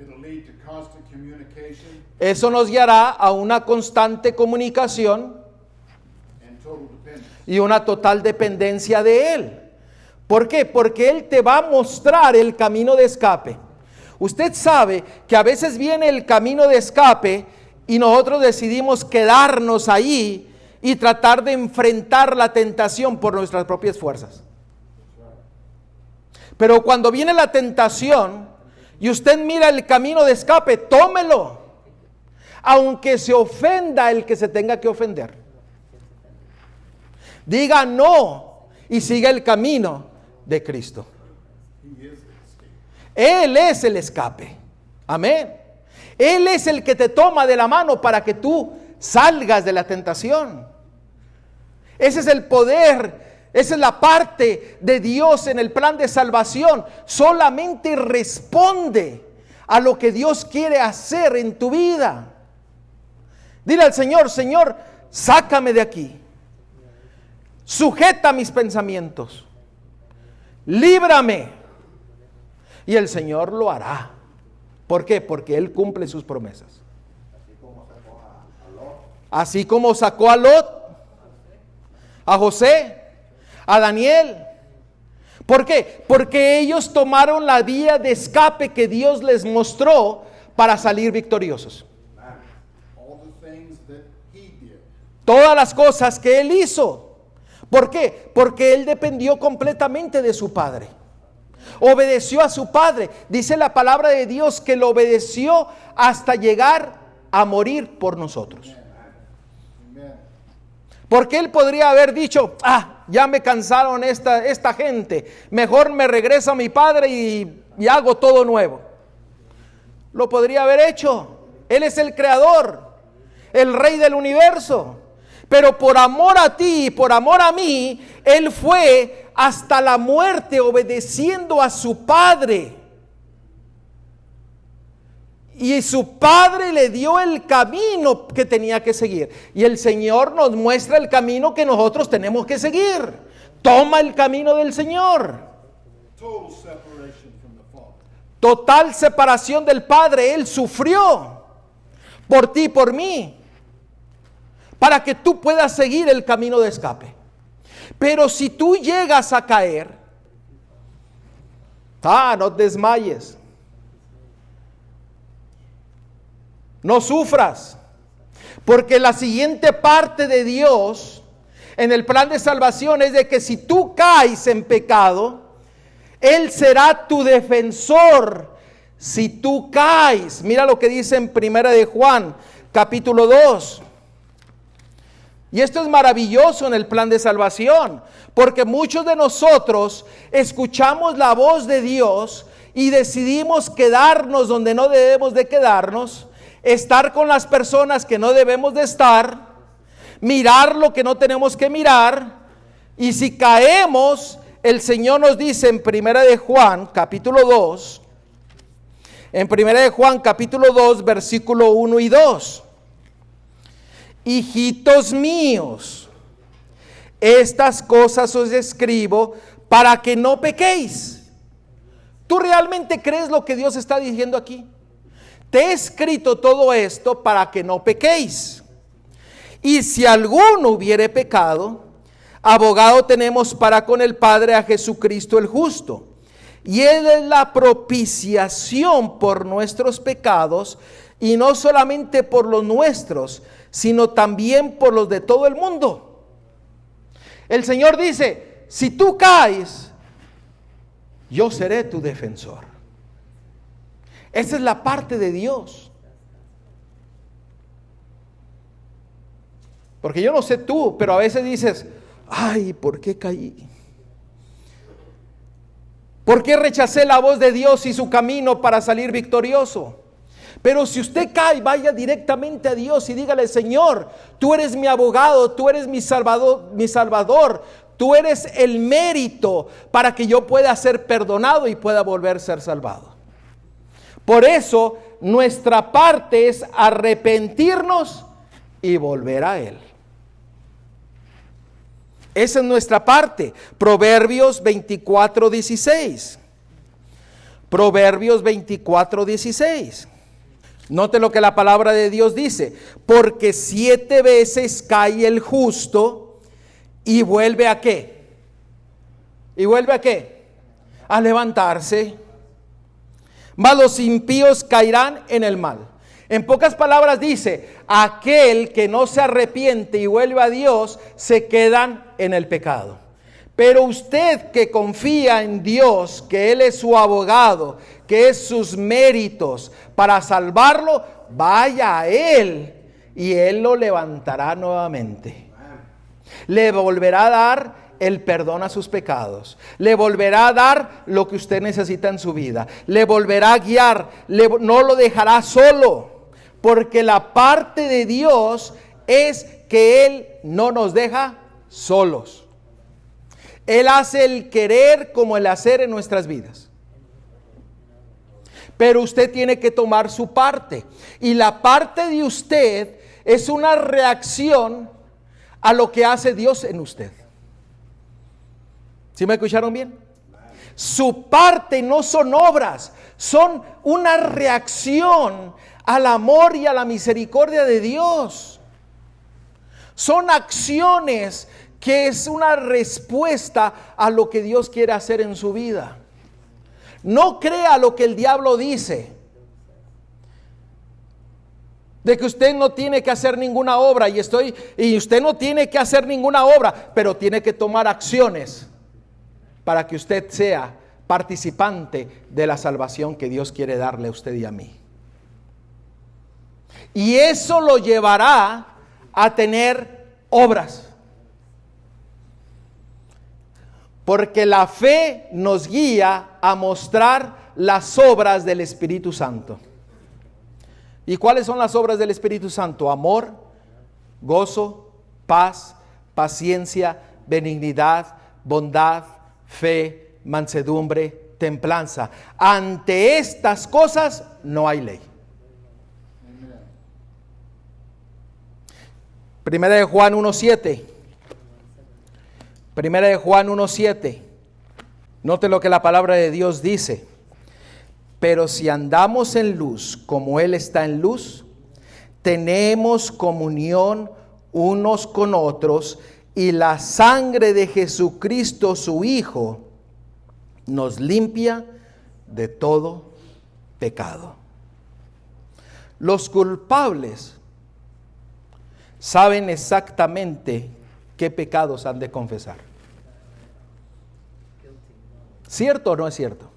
It'll lead to constant communication Eso nos guiará a una constante comunicación and total dependence. y una total dependencia de Él. ¿Por qué? Porque Él te va a mostrar el camino de escape. Usted sabe que a veces viene el camino de escape y nosotros decidimos quedarnos ahí y tratar de enfrentar la tentación por nuestras propias fuerzas. Pero cuando viene la tentación y usted mira el camino de escape, tómelo, aunque se ofenda el que se tenga que ofender. Diga no y siga el camino de Cristo. Él es el escape. Amén. Él es el que te toma de la mano para que tú salgas de la tentación. Ese es el poder, esa es la parte de Dios en el plan de salvación. Solamente responde a lo que Dios quiere hacer en tu vida. Dile al Señor: Señor, sácame de aquí. Sujeta mis pensamientos. Líbrame. Y el Señor lo hará. ¿Por qué? Porque Él cumple sus promesas. Así como sacó a Lot, a José, a Daniel. ¿Por qué? Porque ellos tomaron la vía de escape que Dios les mostró para salir victoriosos. Todas las cosas que Él hizo. ¿Por qué? Porque Él dependió completamente de su Padre. Obedeció a su Padre. Dice la palabra de Dios que lo obedeció hasta llegar a morir por nosotros. Porque Él podría haber dicho: ya me cansaron esta gente, mejor me regreso a mi Padre y hago todo nuevo. Lo podría haber hecho. Él es el creador, el rey del universo. Pero por amor a ti y por amor a mí, Él fue hasta la muerte obedeciendo a su Padre. Y su Padre le dio el camino que tenía que seguir. Y el Señor nos muestra el camino que nosotros tenemos que seguir. Toma el camino del Señor. Total separación del Padre. Él sufrió por ti y por mí, para que tú puedas seguir el camino de escape. Pero si tú llegas a caer, no te desmayes. No sufras, porque la siguiente parte de Dios en el plan de salvación es de que si tú caes en pecado, Él será tu defensor. Si tú caes, mira lo que dice en 1 de Juan, capítulo 2. Y esto es maravilloso en el plan de salvación, porque muchos de nosotros escuchamos la voz de Dios y decidimos quedarnos donde no debemos de quedarnos, estar con las personas que no debemos de estar, mirar lo que no tenemos que mirar, y si caemos, el Señor nos dice en 1 de Juan, capítulo 2, en 1 de Juan, capítulo 2, versículo 1 y 2. Hijitos míos, estas cosas os escribo para que no pequéis. ¿Tú realmente crees lo que Dios está diciendo aquí? Te he escrito todo esto para que no pequéis. Y si alguno hubiere pecado, abogado tenemos para con el Padre, a Jesucristo el justo. Y Él es la propiciación por nuestros pecados, y no solamente por los nuestros, sino también por los de todo el mundo. El Señor dice: si tú caes, yo seré tu defensor. Esa es la parte de Dios. Porque yo no sé tú, pero a veces dices: ¿por qué caí? ¿Por qué rechacé la voz de Dios y su camino para salir victorioso? Pero si usted cae, vaya directamente a Dios y dígale: Señor, tú eres mi abogado, tú eres mi salvador, tú eres el mérito para que yo pueda ser perdonado y pueda volver a ser salvado. Por eso nuestra parte es arrepentirnos y volver a Él. Esa es nuestra parte. Proverbios 24:16. Proverbios 24:16. Note lo que la palabra de Dios dice. Porque 7 veces cae el justo y vuelve ¿a qué? ¿Y vuelve a qué? A levantarse. Mas los impíos caerán en el mal. En pocas palabras dice, aquel que no se arrepiente y vuelve a Dios, se quedan en el pecado. Pero usted que confía en Dios, que Él es su abogado, que es sus méritos para salvarlo, vaya a Él y Él lo levantará nuevamente. Le volverá a dar el perdón a sus pecados. Le volverá a dar lo que usted necesita en su vida. Le volverá a guiar. No lo dejará solo. Porque la parte de Dios es que Él no nos deja solos. Él hace el querer como el hacer en nuestras vidas. Pero usted tiene que tomar su parte. Y la parte de usted es una reacción a lo que hace Dios en usted. ¿Sí me escucharon bien? Su parte no son obras, son una reacción al amor y a la misericordia de Dios. Son acciones que es una respuesta a lo que Dios quiere hacer en su vida. No crea lo que el diablo dice, de que usted no tiene que hacer ninguna obra y usted no tiene que hacer ninguna obra, pero tiene que tomar acciones para que usted sea participante de la salvación que Dios quiere darle a usted y a mí. Y eso lo llevará a tener obras. Porque la fe nos guía a mostrar las obras del Espíritu Santo. ¿Y cuáles son las obras del Espíritu Santo? Amor, gozo, paz, paciencia, benignidad, bondad, fe, mansedumbre, templanza. Ante estas cosas no hay ley. Primera de Juan 1:7. Primera de Juan 1:7. Note lo que la palabra de Dios dice. Pero si andamos en luz, como Él está en luz, tenemos comunión unos con otros, y la sangre de Jesucristo, su Hijo, nos limpia de todo pecado. Los culpables saben exactamente qué pecados han de confesar. ¿Cierto o no es cierto?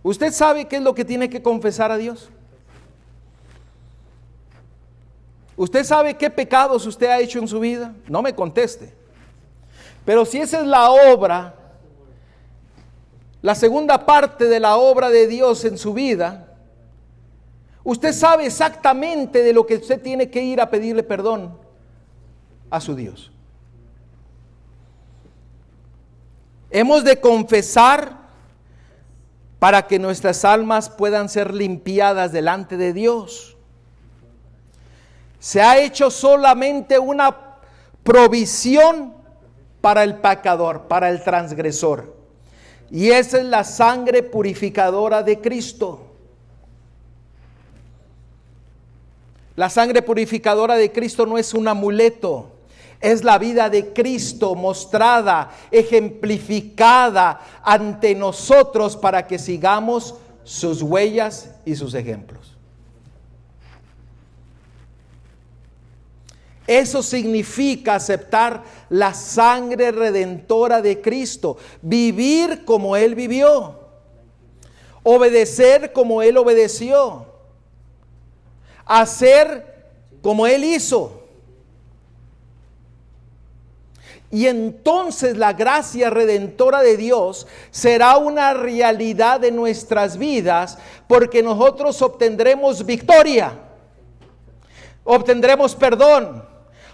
¿Usted sabe qué es lo que tiene que confesar a Dios? ¿Usted sabe qué pecados usted ha hecho en su vida? No me conteste. Pero si esa es la obra, la segunda parte de la obra de Dios en su vida, usted sabe exactamente de lo que usted tiene que ir a pedirle perdón a su Dios. Hemos de confesar para que nuestras almas puedan ser limpiadas delante de Dios. Se ha hecho solamente una provisión para el pecador, para el transgresor. Y esa es la sangre purificadora de Cristo. La sangre purificadora de Cristo no es un amuleto. Es la vida de Cristo mostrada, ejemplificada ante nosotros para que sigamos sus huellas y sus ejemplos. Eso significa aceptar la sangre redentora de Cristo, vivir como Él vivió, obedecer como Él obedeció, hacer como Él hizo. Y entonces la gracia redentora de Dios será una realidad en nuestras vidas, porque nosotros obtendremos victoria, obtendremos perdón,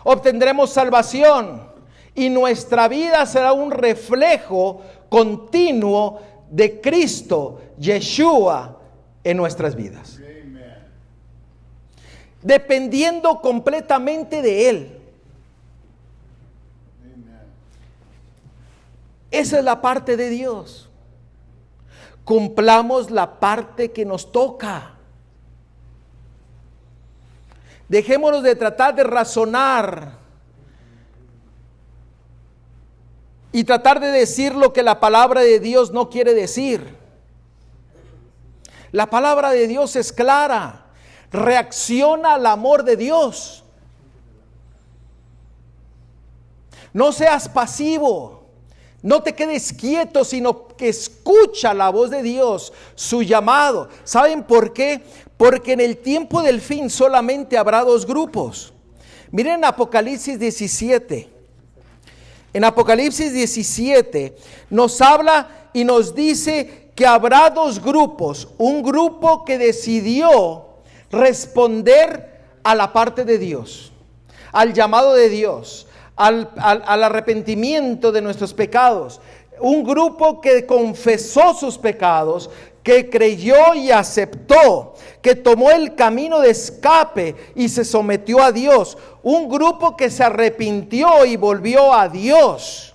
obtendremos salvación, y nuestra vida será un reflejo continuo de Cristo, Yeshua, en nuestras vidas. Dependiendo completamente de Él. Esa es la parte de Dios. Cumplamos la parte que nos toca. Dejémonos de tratar de razonar y tratar de decir lo que la palabra de Dios no quiere decir. La palabra de Dios es clara. Reacciona al amor de Dios. No seas pasivo. No te quedes quieto, sino que escucha la voz de Dios, su llamado. ¿Saben por qué? Porque en el tiempo del fin solamente habrá dos grupos. Miren Apocalipsis 17. En Apocalipsis 17 nos habla y nos dice que habrá dos grupos. Un grupo que decidió responder a la parte de Dios, al llamado de Dios, al arrepentimiento de nuestros pecados. Un grupo que confesó sus pecados, que creyó y aceptó, que tomó el camino de escape y se sometió a Dios. Un grupo que se arrepintió y volvió a Dios.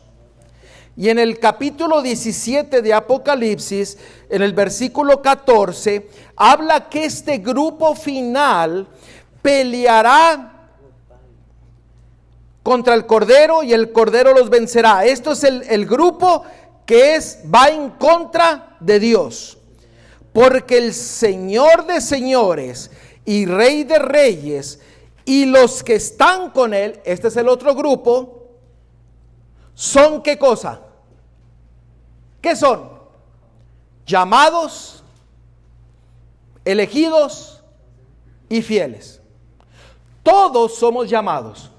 Y en el capítulo 17 de Apocalipsis, en el versículo 14, habla que este grupo final peleará contra el Cordero y el Cordero los vencerá. Esto es el grupo que va en contra de Dios. Porque el Señor de señores y Rey de reyes y los que están con él, este es el otro grupo, ¿son qué cosa? ¿Qué son? Llamados, elegidos y fieles. Todos somos llamados.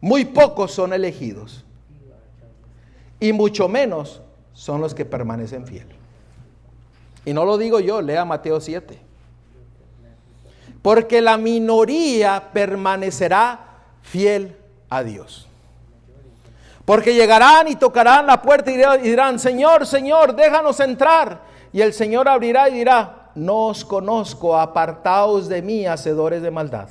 Muy pocos son elegidos. Y mucho menos son los que permanecen fieles. Y no lo digo yo, lea Mateo 7. Porque la minoría permanecerá fiel a Dios. Porque llegarán y tocarán la puerta y dirán, Señor, Señor, déjanos entrar. Y el Señor abrirá y dirá, no os conozco, apartaos de mí, hacedores de maldad.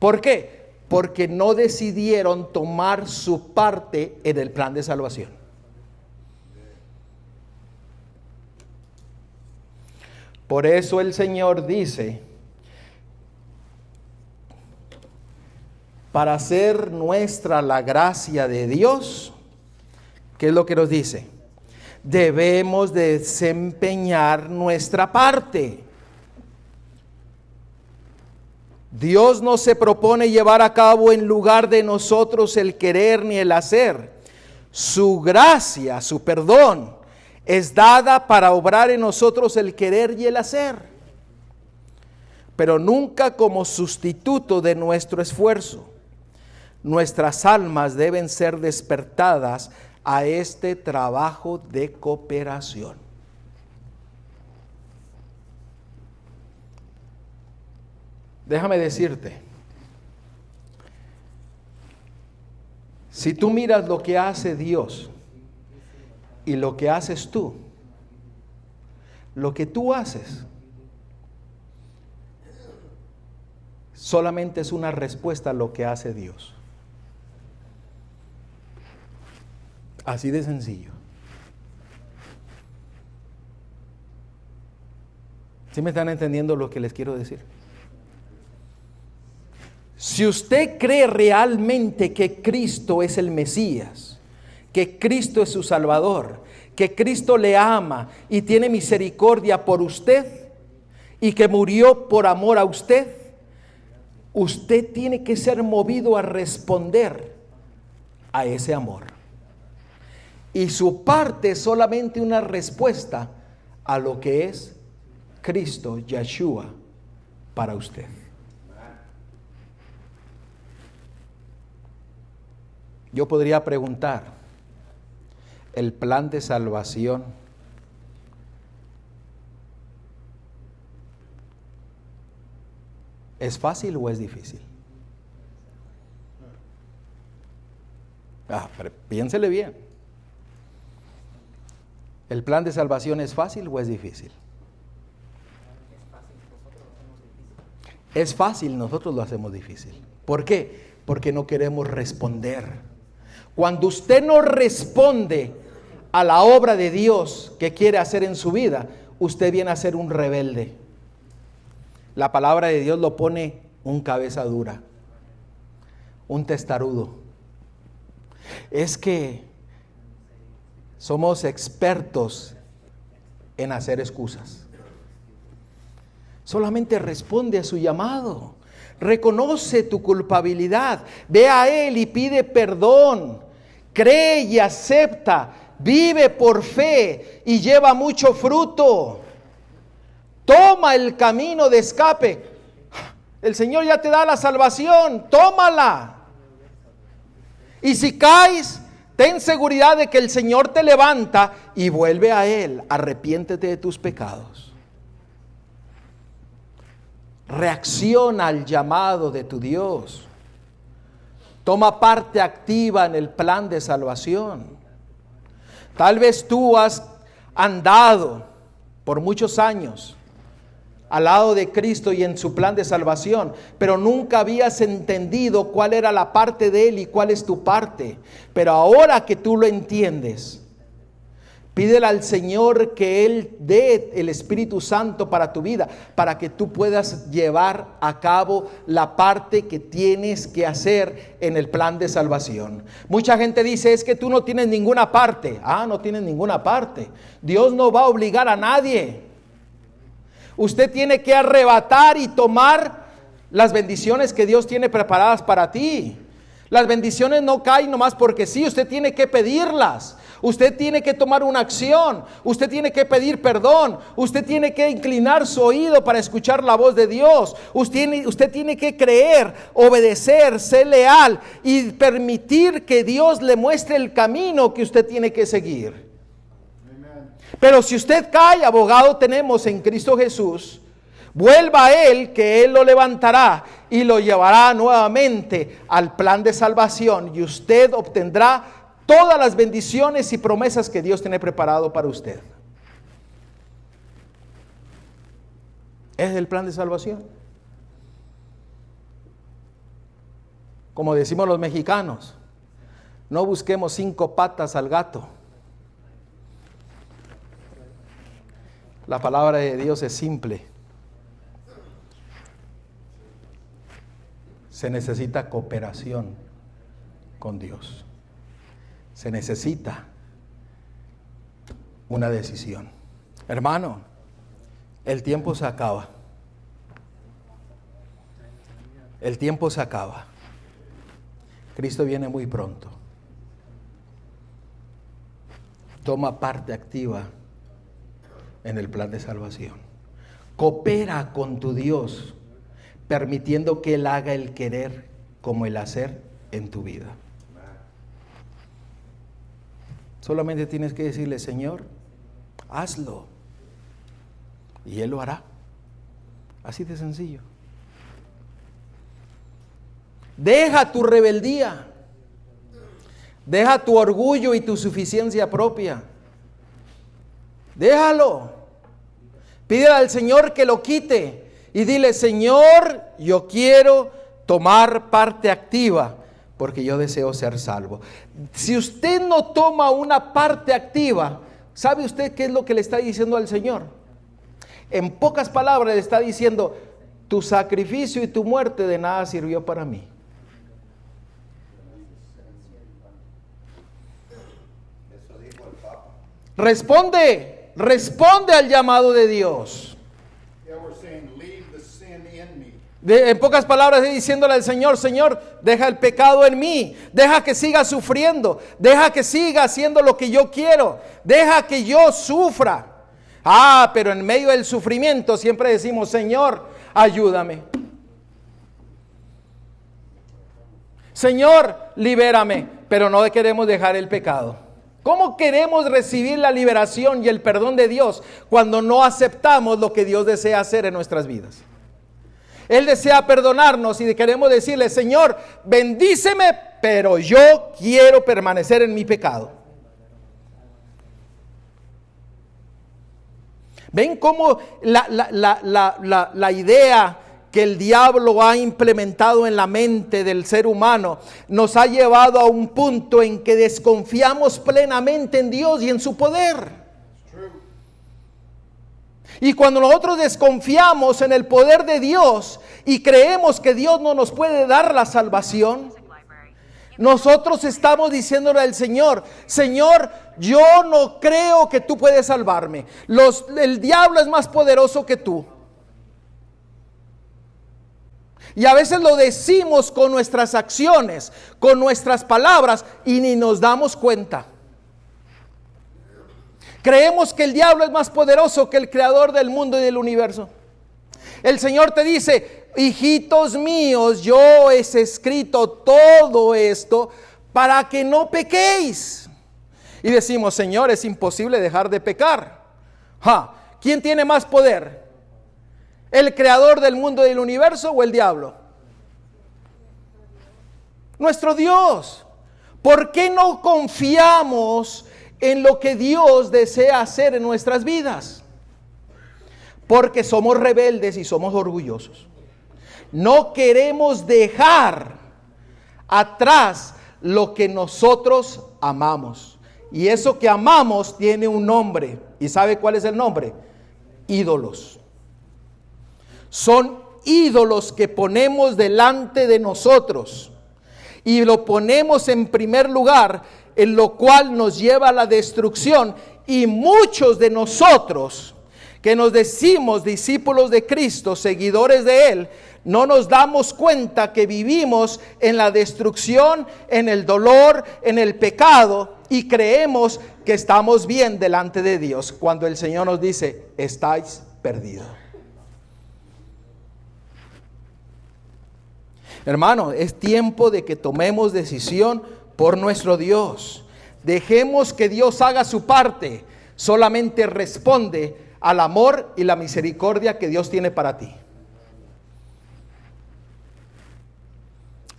¿Por qué? Porque no decidieron tomar su parte en el plan de salvación. Por eso el Señor dice, para hacer nuestra la gracia de Dios, ¿qué es lo que nos dice? Debemos desempeñar nuestra parte. Dios no se propone llevar a cabo en lugar de nosotros el querer ni el hacer. Su gracia, su perdón, es dada para obrar en nosotros el querer y el hacer, pero nunca como sustituto de nuestro esfuerzo. Nuestras almas deben ser despertadas a este trabajo de cooperación. Déjame decirte, si tú miras lo que hace Dios y lo que haces tú, lo que tú haces solamente es una respuesta a lo que hace Dios. Así de sencillo. ¿Sí me están entendiendo lo que les quiero decir? Si usted cree realmente que Cristo es el Mesías, que Cristo es su Salvador, que Cristo le ama y tiene misericordia por usted y que murió por amor a usted, usted tiene que ser movido a responder a ese amor. Y su parte es solamente una respuesta a lo que es Cristo, Yeshua, para usted. Yo podría preguntar, ¿el plan de salvación es fácil o es difícil? Pero piénsele bien. ¿El plan de salvación es fácil o es difícil? Es fácil, nosotros lo hacemos difícil. ¿Por qué? Porque no queremos responder. Cuando usted no responde a la obra de Dios que quiere hacer en su vida, usted viene a ser un rebelde. La palabra de Dios lo pone un cabeza dura, un testarudo. Es que somos expertos en hacer excusas. Solamente responde a su llamado. Reconoce tu culpabilidad. Ve a Él y pide perdón. Cree y acepta. Vive por fe y lleva mucho fruto. Toma el camino de escape. El Señor ya te da la salvación. Tómala. Y si caes, ten seguridad de que el Señor te levanta y vuelve a Él. Arrepiéntete de tus pecados. Reacciona al llamado de tu Dios. Toma parte activa en el plan de salvación. Tal vez tú has andado por muchos años al lado de Cristo y en su plan de salvación, pero nunca habías entendido cuál era la parte de Él y cuál es tu parte. Pero ahora que tú lo entiendes, pídele al Señor que Él dé el Espíritu Santo para tu vida, para que tú puedas llevar a cabo la parte que tienes que hacer en el plan de salvación. Mucha gente dice, es que tú no tienes ninguna parte. No tienes ninguna parte. Dios no va a obligar a nadie. Usted tiene que arrebatar y tomar las bendiciones que Dios tiene preparadas para ti. Las bendiciones no caen nomás porque sí, usted tiene que pedirlas. Usted tiene que tomar una acción, usted tiene que pedir perdón, usted tiene que inclinar su oído para escuchar la voz de Dios, usted tiene que creer, obedecer, ser leal y permitir que Dios le muestre el camino que usted tiene que seguir. Pero si usted cae, abogado tenemos en Cristo Jesús. Vuelva a Él, que Él lo levantará y lo llevará nuevamente al plan de salvación, y usted obtendrá todas las bendiciones y promesas que Dios tiene preparado para usted. Es el plan de salvación. Como decimos los mexicanos, no busquemos 5 patas al gato. La palabra de Dios es simple. Se necesita cooperación con Dios. Se necesita una decisión. Hermano, el tiempo se acaba. El tiempo se acaba. Cristo viene muy pronto. Toma parte activa en el plan de salvación. Coopera con tu Dios, permitiendo que Él haga el querer como el hacer en tu vida. Solamente tienes que decirle, Señor, hazlo. Y Él lo hará. Así de sencillo. Deja tu rebeldía. Deja tu orgullo y tu suficiencia propia. Déjalo. Pídele al Señor que lo quite. Y dile, Señor, yo quiero tomar parte activa, porque yo deseo ser salvo. Si usted no toma una parte activa, ¿sabe usted qué es lo que le está diciendo al Señor? En pocas palabras le está diciendo, tu sacrificio y tu muerte de nada sirvió para mí. Responde al llamado de Dios. En pocas palabras, diciéndole al Señor, Señor, deja el pecado en mí, deja que siga sufriendo, deja que siga haciendo lo que yo quiero, deja que yo sufra. Pero en medio del sufrimiento siempre decimos, Señor, ayúdame. Señor, libérame, pero no queremos dejar el pecado. ¿Cómo queremos recibir la liberación y el perdón de Dios cuando no aceptamos lo que Dios desea hacer en nuestras vidas? Él desea perdonarnos y queremos decirle, Señor, bendíceme, pero yo quiero permanecer en mi pecado. ¿Ven cómo la idea que el diablo ha implementado en la mente del ser humano nos ha llevado a un punto en que desconfiamos plenamente en Dios y en su poder. Y cuando nosotros desconfiamos en el poder de Dios y creemos que Dios no nos puede dar la salvación, nosotros estamos diciéndole al Señor: Señor, yo no creo que tú puedes salvarme. El diablo es más poderoso que tú. Y a veces lo decimos con nuestras acciones, con nuestras palabras, y ni nos damos cuenta. Creemos que el diablo es más poderoso que el creador del mundo y del universo. El Señor te dice: hijitos míos, yo he escrito todo esto para que no pequéis. Y decimos: Señor, es imposible dejar de pecar. ¿Quién tiene más poder? ¿El creador del mundo y del universo o el diablo? Nuestro Dios. ¿Por qué no confiamos en lo que Dios desea hacer en nuestras vidas? Porque somos rebeldes y somos orgullosos. No queremos dejar atrás lo que nosotros amamos. Y eso que amamos tiene un nombre. ¿Y sabe cuál es el nombre? Ídolos. Son ídolos que ponemos delante de nosotros y lo ponemos en primer lugar, en lo cual nos lleva a la destrucción. Y muchos de nosotros que nos decimos discípulos de Cristo, seguidores de Él, no nos damos cuenta que vivimos en la destrucción, en el dolor, en el pecado, y creemos que estamos bien delante de Dios, cuando el Señor nos dice: estáis perdidos. Hermano, es tiempo de que tomemos decisión por nuestro Dios. Dejemos que Dios haga su parte. Solamente responde al amor y la misericordia que Dios tiene para ti.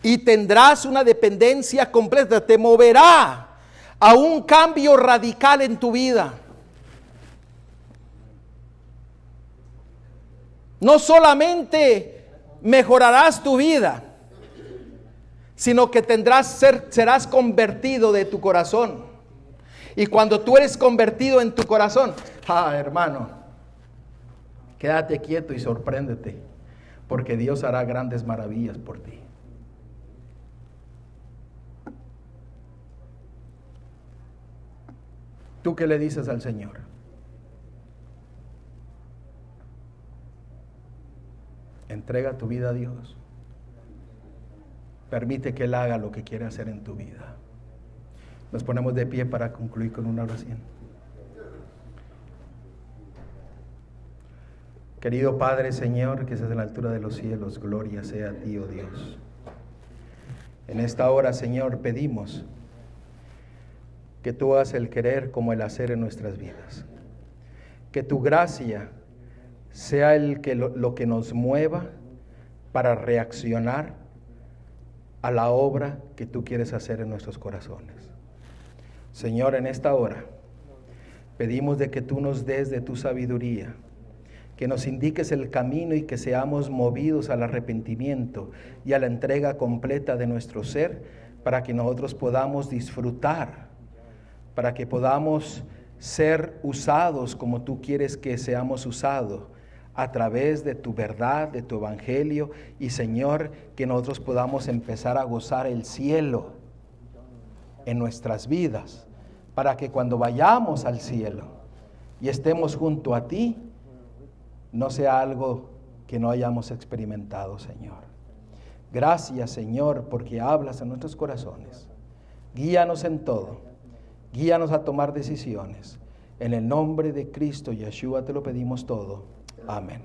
Y tendrás una dependencia completa. Te moverá a un cambio radical en tu vida. No solamente mejorarás tu vida, sino que serás convertido de tu corazón. Y cuando tú eres convertido en tu corazón, hermano, quédate quieto y sorpréndete, porque Dios hará grandes maravillas por ti. ¿Tú qué le dices al Señor? Entrega tu vida a Dios. Permite que Él haga lo que quiere hacer en tu vida. Nos ponemos de pie para concluir con una oración. Querido Padre, Señor, que estás en la altura de los cielos, gloria sea a ti, oh Dios. En esta hora, Señor, pedimos que tú hagas el querer como el hacer en nuestras vidas. Que tu gracia sea lo que nos mueva para reaccionar a la obra que tú quieres hacer en nuestros corazones. Señor, en esta hora pedimos de que tú nos des de tu sabiduría, que nos indiques el camino y que seamos movidos al arrepentimiento y a la entrega completa de nuestro ser, para que nosotros podamos disfrutar, para que podamos ser usados como tú quieres que seamos usados, a través de tu verdad, de tu evangelio. Y Señor, que nosotros podamos empezar a gozar el cielo en nuestras vidas, para que cuando vayamos al cielo y estemos junto a ti, no sea algo que no hayamos experimentado, Señor. Gracias, Señor, porque hablas en nuestros corazones. Guíanos en todo, guíanos a tomar decisiones. En el nombre de Cristo Yeshua te lo pedimos todo. Amén.